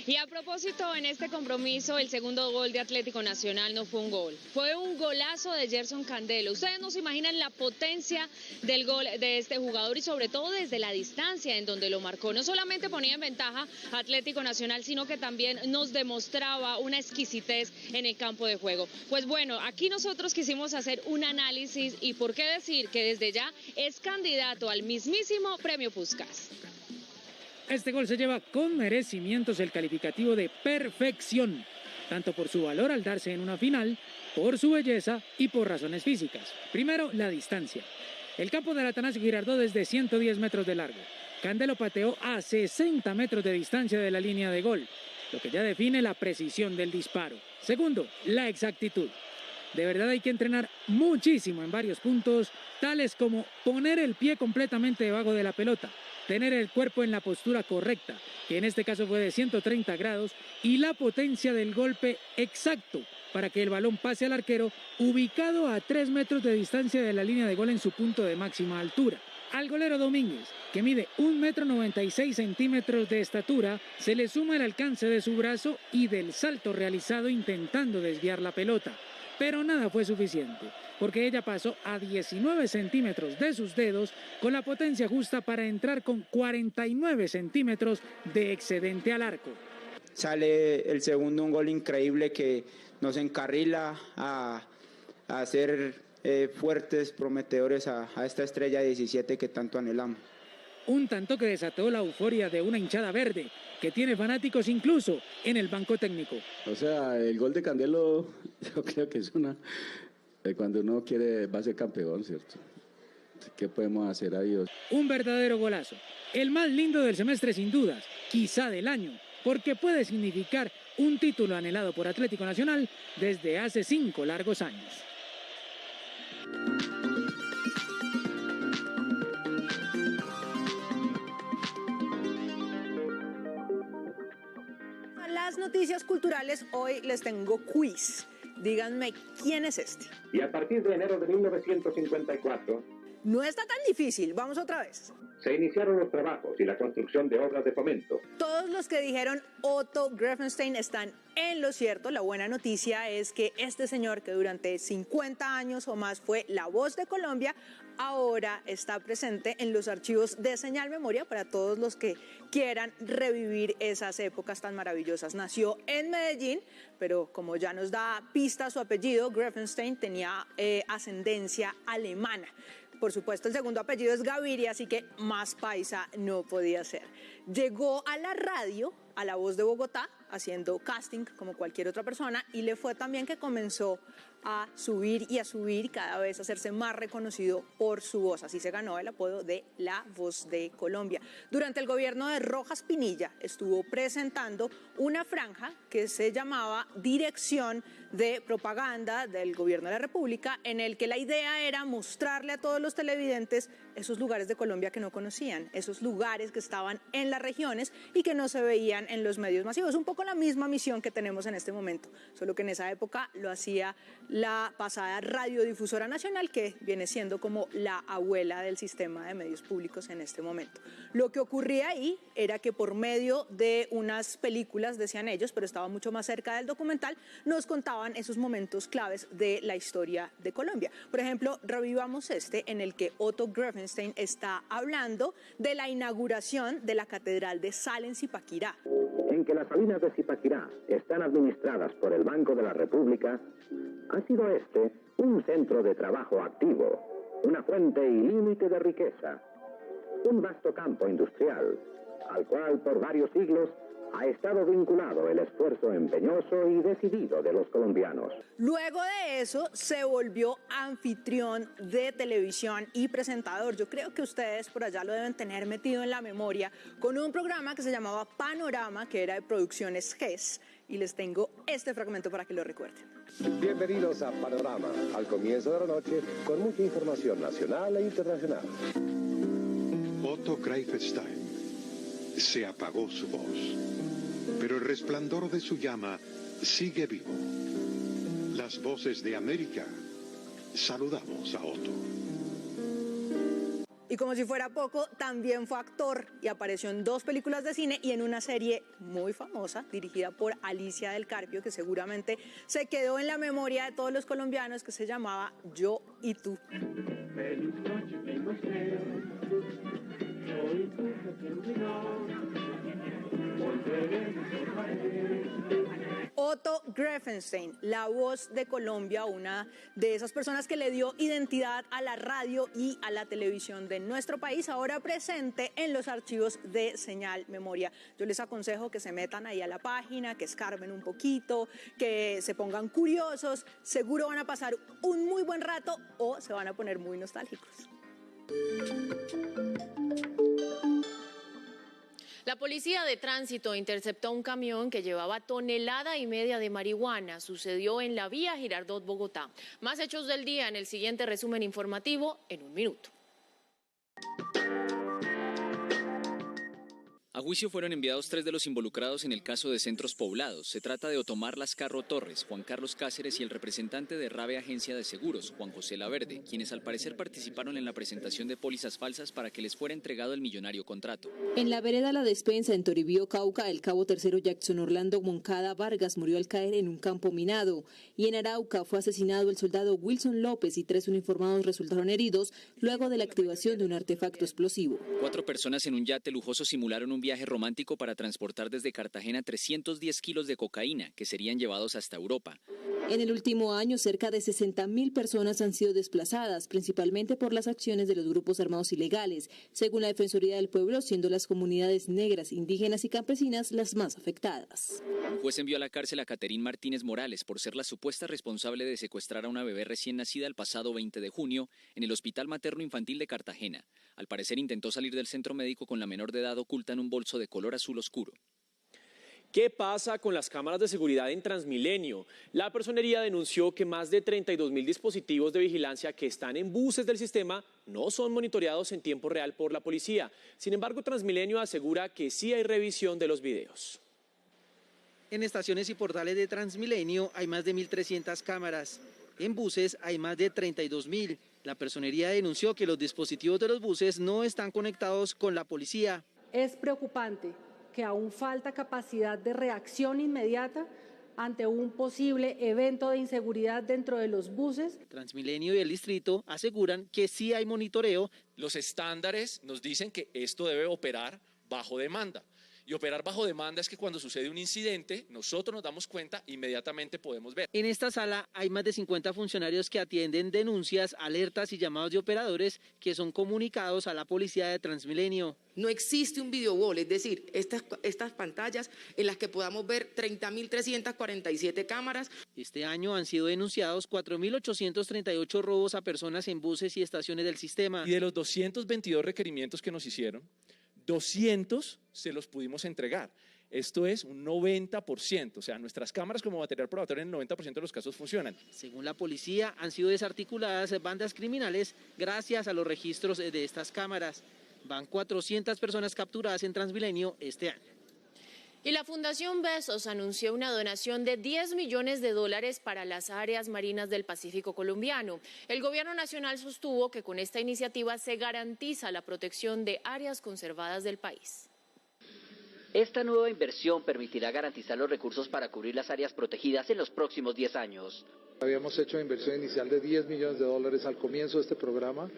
Y a propósito, en este compromiso, el segundo gol de Atlético Nacional no fue un gol, fue un golazo de Gerson Candelo. Ustedes no se imaginan la potencia del gol de este jugador y sobre todo desde la distancia en donde lo marcó. No solamente ponía en ventaja a Atlético Nacional, sino que también nos demostraba una exquisitez en el campo de juego. Pues bueno, aquí nosotros quisimos hacer un análisis y por qué decir que desde ya es candidato al mismísimo Premio Puskás. Este gol se lleva con merecimientos el calificativo de perfección, tanto por su valor al darse en una final, por su belleza y por razones físicas. Primero, la distancia. El campo del Atanasio Girardot es de 110 metros de largo. Candelo pateó a 60 metros de distancia de la línea de gol, lo que ya define la precisión del disparo. Segundo, la exactitud. De verdad hay que entrenar muchísimo en varios puntos, tales como poner el pie completamente debajo de la pelota, tener el cuerpo en la postura correcta, que en este caso fue de 130 grados, y la potencia del golpe exacto para que el balón pase al arquero ubicado a 3 metros de distancia de la línea de gol en su punto de máxima altura. Al golero Domínguez, que mide 1,96 m de estatura, se le suma el alcance de su brazo y del salto realizado intentando desviar la pelota. Pero nada fue suficiente, porque ella pasó a 19 centímetros de sus dedos con la potencia justa para entrar con 49 centímetros de excedente al arco. Sale el segundo, un gol increíble que nos encarrila a ser fuertes, prometedores a esta estrella 17 que tanto anhelamos. Un tanto que desató la euforia de una hinchada verde, que tiene fanáticos incluso en el banco técnico. O sea, el gol de Candelo, yo creo que es una... Cuando uno quiere, va a ser campeón, ¿cierto? ¿Qué podemos hacer a Dios? Un verdadero golazo. El más lindo del semestre sin dudas, quizá del año, porque puede significar un título anhelado por Atlético Nacional desde hace 5 largos años. Las noticias culturales, hoy les tengo quiz. Díganme, ¿quién es este? Y a partir de enero de 1954... No está tan difícil, vamos otra vez. Se iniciaron los trabajos y la construcción de obras de fomento. Todos los que dijeron Otto Grafenstein están en lo cierto. La buena noticia es que este señor, que durante 50 años o más fue la voz de Colombia, ahora está presente en los archivos de Señal Memoria para todos los que quieran revivir esas épocas tan maravillosas. Nació en Medellín, pero como ya nos da pista su apellido, Grafenstein tenía ascendencia alemana. Por supuesto, el segundo apellido es Gaviria, así que más paisa no podía ser. Llegó a la radio, a La Voz de Bogotá, haciendo casting como cualquier otra persona, y le fue también que comenzó a subir y a subir, cada vez a hacerse más reconocido por su voz. Así se ganó el apodo de La Voz de Colombia. Durante el gobierno de Rojas Pinilla estuvo presentando una franja que se llamaba Dirección de Propaganda del Gobierno de la República, en el que la idea era mostrarle a todos los televidentes esos lugares de Colombia que no conocían, esos lugares que estaban en las regiones y que no se veían en los medios masivos. Un poco la misma misión que tenemos en este momento, solo que en esa época lo hacía la pasada Radiodifusora Nacional, que viene siendo como la abuela del sistema de medios públicos en este momento. Lo que ocurría ahí era que por medio de unas películas, decían ellos, pero estaba mucho más cerca del documental, nos contaban esos momentos claves de la historia de Colombia. Por ejemplo, revivamos este, en el que Otto Grafenstein está hablando de la inauguración de la Catedral de Sal en Zipaquirá. En que las salinas de Zipaquirá están administradas por el Banco de la República, ha sido este un centro de trabajo activo, una fuente ilímite de riqueza, un vasto campo industrial, al cual por varios siglos ha estado vinculado el esfuerzo empeñoso y decidido de los colombianos. Luego de eso se volvió anfitrión de televisión y presentador. Yo creo que ustedes por allá lo deben tener metido en la memoria, con un programa que se llamaba Panorama, que era de Producciones GES, y les tengo este fragmento para que lo recuerden. Bienvenidos a Panorama, al comienzo de la noche, con mucha información nacional e internacional. Otto Greifenstein, se apagó su voz, pero el resplandor de su llama sigue vivo. Las voces de América, saludamos a Otto. Y como si fuera poco, también fue actor y apareció en 2 películas de cine y en una serie muy famosa dirigida por Alicia del Carpio, que seguramente se quedó en la memoria de todos los colombianos, que se llamaba Yo y Tú. Feliz noche tengo usted, yo y tú se terminó, volveremos otra vez. Otto Greffenstein, la voz de Colombia, una de esas personas que le dio identidad a la radio y a la televisión de nuestro país, ahora presente en los archivos de Señal Memoria. Yo les aconsejo que se metan ahí a la página, que escarben un poquito, que se pongan curiosos, seguro van a pasar un muy buen rato o se van a poner muy nostálgicos. La policía de tránsito interceptó un camión que llevaba 1,5 toneladas de marihuana. Sucedió en la vía Girardot, Bogotá. Más hechos del día en el siguiente resumen informativo en 1 minuto. A juicio fueron enviados 3 de los involucrados en el caso de Centros Poblados. Se trata de Otomar Lascarro Torres, Juan Carlos Cáceres y el representante de Rave Agencia de Seguros, Juan José Laverde, quienes al parecer participaron en la presentación de pólizas falsas para que les fuera entregado el millonario contrato. En la vereda La Despensa, en Toribío, Cauca, el cabo tercero Jackson Orlando Moncada Vargas murió al caer en un campo minado. Y en Arauca fue asesinado el soldado Wilson López y 3 uniformados resultaron heridos luego de la activación de un artefacto explosivo. 4 personas en un yate lujoso simularon un viaje romántico para transportar desde Cartagena 310 kilos de cocaína que serían llevados hasta Europa. En el último año, cerca de 60.000 personas han sido desplazadas, principalmente por las acciones de los grupos armados ilegales, según la Defensoría del Pueblo, siendo las comunidades negras, indígenas y campesinas las más afectadas. Un juez envió a la cárcel a Caterín Martínez Morales por ser la supuesta responsable de secuestrar a una bebé recién nacida el pasado 20 de junio en el Hospital Materno Infantil de Cartagena. Al parecer intentó salir del centro médico con la menor de edad oculta en un bolso de color azul oscuro. ¿Qué pasa con las cámaras de seguridad en Transmilenio? La personería denunció que más de 32.000 dispositivos de vigilancia que están en buses del sistema no son monitoreados en tiempo real por la policía. Sin embargo, Transmilenio asegura que sí hay revisión de los videos. En estaciones y portales de Transmilenio hay más de 1.300 cámaras. En buses hay más de 32.000. La personería denunció que los dispositivos de los buses no están conectados con la policía. Es preocupante que aún falta capacidad de reacción inmediata ante un posible evento de inseguridad dentro de los buses. Transmilenio y el distrito aseguran que sí hay monitoreo. Los estándares nos dicen que esto debe operar bajo demanda. Y operar bajo demanda es que cuando sucede un incidente, nosotros nos damos cuenta, inmediatamente podemos ver. En esta sala hay más de 50 funcionarios que atienden denuncias, alertas y llamados de operadores que son comunicados a la policía de Transmilenio. No existe un video wall, es decir, estas pantallas en las que podamos ver 30.347 cámaras. Este año han sido denunciados 4.838 robos a personas en buses y estaciones del sistema. Y de los 222 requerimientos que nos hicieron, 200 se los pudimos entregar. Esto es un 90%, o sea, nuestras cámaras como material probatorio en el 90% de los casos funcionan. Según la policía, han sido desarticuladas bandas criminales gracias a los registros de estas cámaras. Van 400 personas capturadas en Transmilenio este año. Y la Fundación Besos anunció una donación de $10 millones para las áreas marinas del Pacífico colombiano. El gobierno nacional sostuvo que con esta iniciativa se garantiza la protección de áreas conservadas del país. Esta nueva inversión permitirá garantizar los recursos para cubrir las áreas protegidas en los próximos 10 años. Habíamos hecho una inversión inicial de $10 millones al comienzo de este programa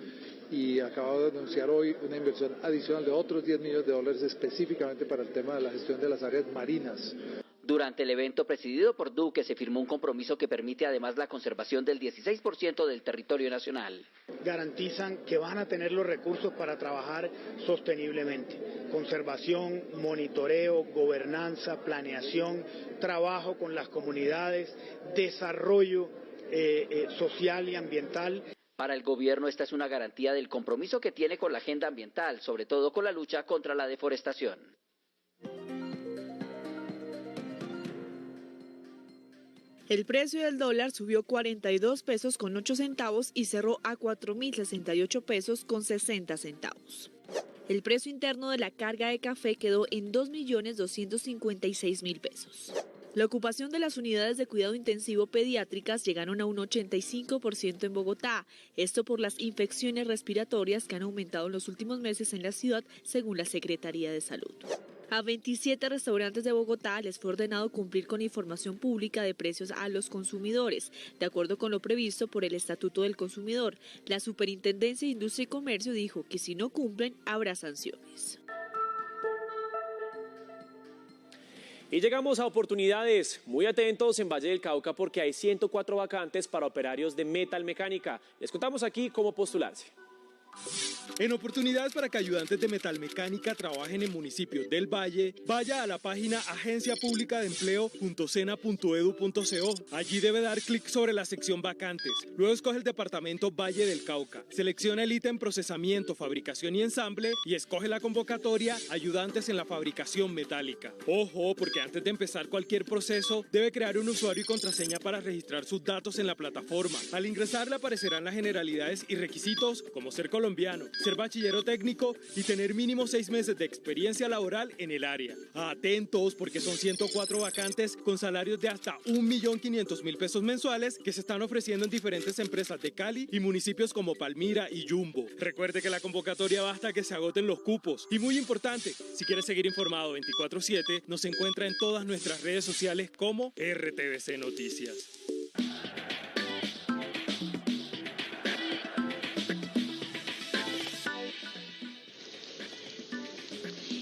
y acabo de anunciar hoy una inversión adicional de otros $10 millones específicamente para el tema de la gestión de las áreas marinas. Durante el evento presidido por Duque se firmó un compromiso que permite además la conservación del 16% del territorio nacional. Garantizan que van a tener los recursos para trabajar sosteniblemente. Conservación, monitoreo, gobernanza, planeación, trabajo con las comunidades, desarrollo social y ambiental. Para el gobierno esta es una garantía del compromiso que tiene con la agenda ambiental, sobre todo con la lucha contra la deforestación. El precio del dólar subió 42 pesos con 8 centavos y cerró a 4.068 pesos con 60 centavos. El precio interno de la carga de café quedó en 2.256.000 pesos. La ocupación de las unidades de cuidado intensivo pediátricas llegaron a un 85% en Bogotá. Esto por las infecciones respiratorias que han aumentado en los últimos meses en la ciudad, según la Secretaría de Salud. A 27 restaurantes de Bogotá les fue ordenado cumplir con información pública de precios a los consumidores, de acuerdo con lo previsto por el Estatuto del Consumidor. La Superintendencia de Industria y Comercio dijo que si no cumplen, habrá sanciones. Y llegamos a oportunidades. Muy atentos en Valle del Cauca porque hay 104 vacantes para operarios de metalmecánica. Les contamos aquí cómo postularse. En oportunidades para que ayudantes de metalmecánica trabajen en municipios del Valle, vaya a la página agenciapublicadeempleo.sena.edu.co. Allí debe dar clic sobre la sección vacantes. Luego escoge el departamento Valle del Cauca. Selecciona el ítem procesamiento, fabricación y ensamble y escoge la convocatoria ayudantes en la fabricación metálica. Ojo, porque antes de empezar cualquier proceso, debe crear un usuario y contraseña para registrar sus datos en la plataforma. Al ingresar le aparecerán las generalidades y requisitos como ser colombiano, ser bachillero técnico y tener mínimo 6 meses de experiencia laboral en el área. Atentos porque son 104 vacantes con salarios de hasta 1.500.000 pesos mensuales que se están ofreciendo en diferentes empresas de Cali y municipios como Palmira y Yumbo. Recuerde que la convocatoria va hasta que se agoten los cupos. Y muy importante, si quiere seguir informado 24/7, nos encuentra en todas nuestras redes sociales como RTVC Noticias.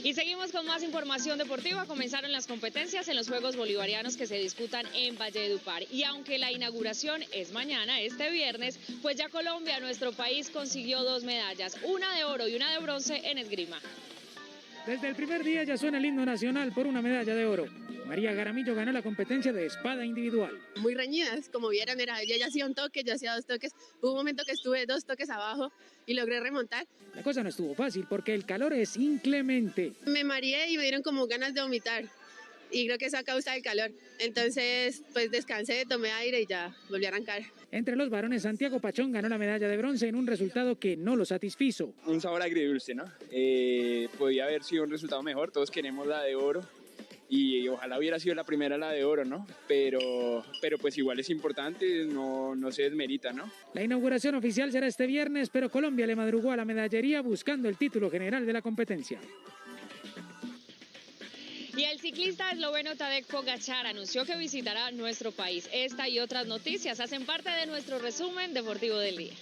Y seguimos con más información deportiva. Comenzaron las competencias en los Juegos Bolivarianos que se disputan en Valledupar. Y aunque la inauguración es mañana, este viernes, pues ya Colombia, nuestro país, consiguió 2 medallas, una de oro y una de bronce en esgrima. Desde el primer día ya suena el himno nacional por una medalla de oro. María Garamillo ganó la competencia de espada individual. Muy reñidas, como vieron, yo ya hacía un toque, yo hacía 2 toques. Hubo un momento que estuve 2 toques abajo y logré remontar. La cosa no estuvo fácil porque el calor es inclemente. Me mareé y me dieron como ganas de vomitar. Y creo que eso a causa del calor. Entonces, pues descansé, tomé aire y ya volví a arrancar. Entre los varones, Santiago Pachón ganó la medalla de bronce en un resultado que no lo satisfizo. Un sabor agridulce, ¿no? Podía haber sido un resultado mejor, todos queremos la de oro. Y ojalá hubiera sido la primera la de oro, ¿no? Pero pues igual es importante, no se desmerita, ¿no? La inauguración oficial será este viernes, pero Colombia le madrugó a la medallería buscando el título general de la competencia. Y el ciclista esloveno Tadej Pogačar anunció que visitará nuestro país. Esta y otras noticias hacen parte de nuestro resumen deportivo del día.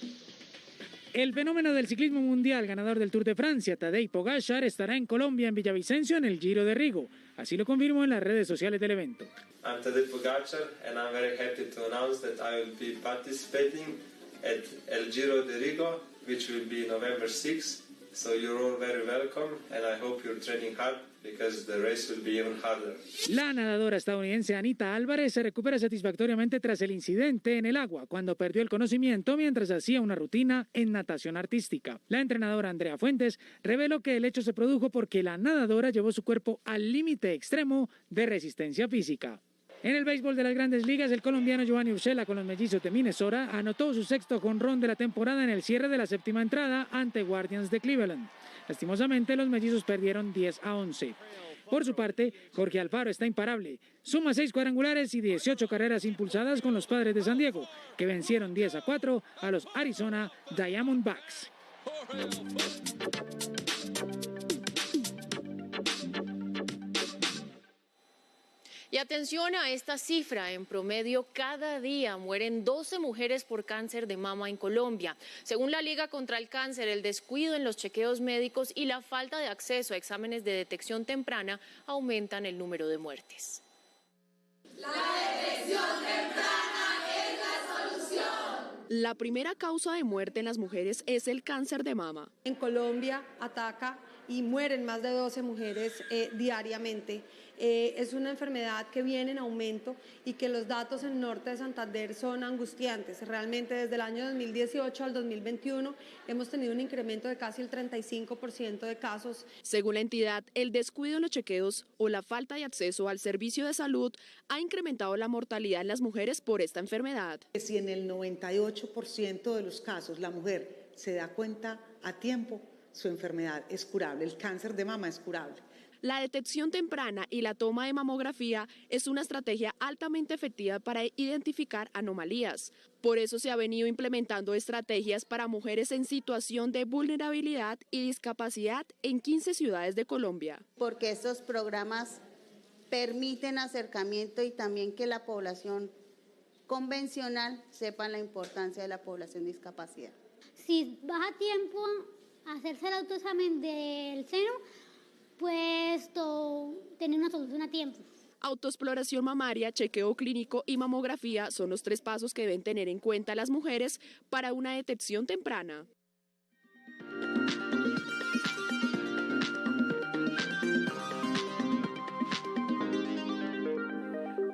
El fenómeno del ciclismo mundial, ganador del Tour de Francia, Tadej Pogačar, estará en Colombia, en Villavicencio, en el Giro de Rigo. Así lo confirmó en las redes sociales del evento. I'm Tadej Pogačar and I'm very happy to announce that I will be participating at El Giro de Rigo, which will be November 6th. So you're all very welcome and I hope you're training hard because the race will be even harder. La nadadora estadounidense Anita Álvarez se recupera satisfactoriamente tras el incidente en el agua cuando perdió el conocimiento mientras hacía una rutina en natación artística. La entrenadora Andrea Fuentes reveló que el hecho se produjo porque la nadadora llevó su cuerpo al límite extremo de resistencia física. En el béisbol de las Grandes Ligas, el colombiano Giovanni Urshela con los Mellizos de Minnesota anotó su 6º jonrón de la temporada en el cierre de la 7ª entrada ante Guardians de Cleveland. Lastimosamente, los Mellizos perdieron 10-11. Por su parte, Jorge Alfaro está imparable. Suma 6 cuadrangulares y 18 carreras impulsadas con los Padres de San Diego, que vencieron 10-4 a los Arizona Diamondbacks. Y atención a esta cifra, en promedio cada día mueren 12 mujeres por cáncer de mama en Colombia. Según la Liga contra el Cáncer, el descuido en los chequeos médicos y la falta de acceso a exámenes de detección temprana aumentan el número de muertes. La detección temprana es la solución. La primera causa de muerte en las mujeres es el cáncer de mama. En Colombia ataca y mueren más de 12 mujeres diariamente. Es una enfermedad que viene en aumento y que los datos en el norte de Santander son angustiantes. Realmente desde el año 2018 al 2021 hemos tenido un incremento de casi el 35% de casos. Según la entidad, el descuido en los chequeos o la falta de acceso al servicio de salud ha incrementado la mortalidad en las mujeres por esta enfermedad. Si en el 98% de los casos la mujer se da cuenta a tiempo, su enfermedad es curable, el cáncer de mama es curable. La detección temprana y la toma de mamografía es una estrategia altamente efectiva para identificar anomalías. Por eso se ha venido implementando estrategias para mujeres en situación de vulnerabilidad y discapacidad en 15 ciudades de Colombia. Porque estos programas permiten acercamiento y también que la población convencional sepa la importancia de la población de discapacidad. Si vas a tiempo a hacerse el autoexamen del seno, pues tener una solución a tiempo. Autoexploración mamaria, chequeo clínico y mamografía son los 3 pasos que deben tener en cuenta las mujeres para una detección temprana.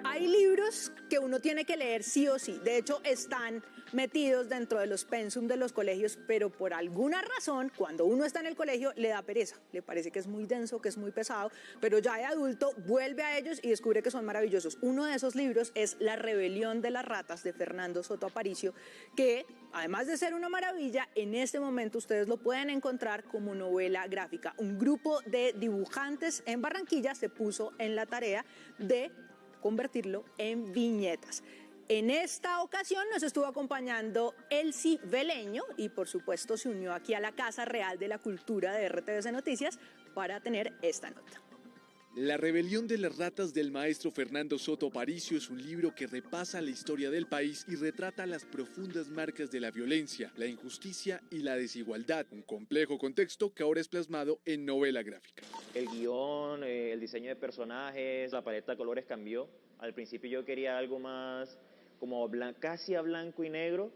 Hay libros que uno tiene que leer sí o sí. De hecho, están metidos dentro de los pensum de los colegios, pero por alguna razón, cuando uno está en el colegio, le da pereza. Le parece que es muy denso, que es muy pesado, pero ya de adulto vuelve a ellos y descubre que son maravillosos. Uno de esos libros es La rebelión de las ratas, de Fernando Soto Aparicio, que además de ser una maravilla, en este momento ustedes lo pueden encontrar como novela gráfica. Un grupo de dibujantes en Barranquilla se puso en la tarea de convertirlo en viñetas. En esta ocasión nos estuvo acompañando Elsie Veleño y por supuesto se unió aquí a la Casa Real de la Cultura de RTVC Noticias para tener esta nota. La rebelión de las ratas del maestro Fernando Soto Aparicio es un libro que repasa la historia del país y retrata las profundas marcas de la violencia, la injusticia y la desigualdad, un complejo contexto que ahora es plasmado en novela gráfica. El guión, el diseño de personajes, la paleta de colores cambió. Al principio yo quería algo más como casi a blanco y negro.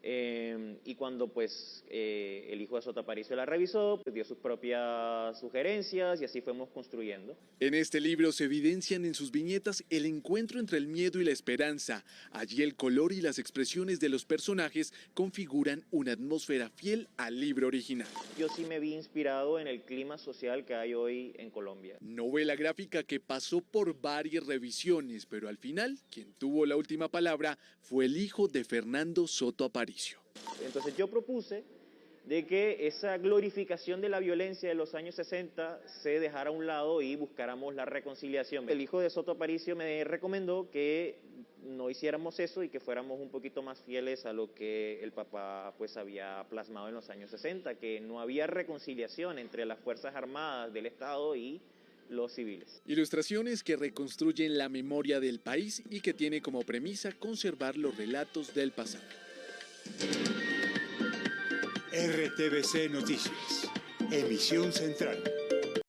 Y cuando pues el hijo de Soto Aparicio la revisó, pues dio sus propias sugerencias y así fuimos construyendo. En este libro se evidencian en sus viñetas el encuentro entre el miedo y la esperanza. Allí el color y las expresiones de los personajes configuran una atmósfera fiel al libro original. Yo sí me vi inspirado en el clima social que hay hoy en Colombia. Novela gráfica que pasó por varias revisiones, pero al final quien tuvo la última palabra fue el hijo de Fernando Soto Aparicio. Entonces yo propuse de que esa glorificación de la violencia de los años 60 se dejara a un lado y buscáramos la reconciliación. El hijo de Soto Aparicio me recomendó que no hiciéramos eso y que fuéramos un poquito más fieles a lo que el papá pues había plasmado en los años 60, que no había reconciliación entre las Fuerzas Armadas del Estado y los civiles. Ilustraciones que reconstruyen la memoria del país y que tiene como premisa conservar los relatos del pasado. RTVC Noticias, emisión central.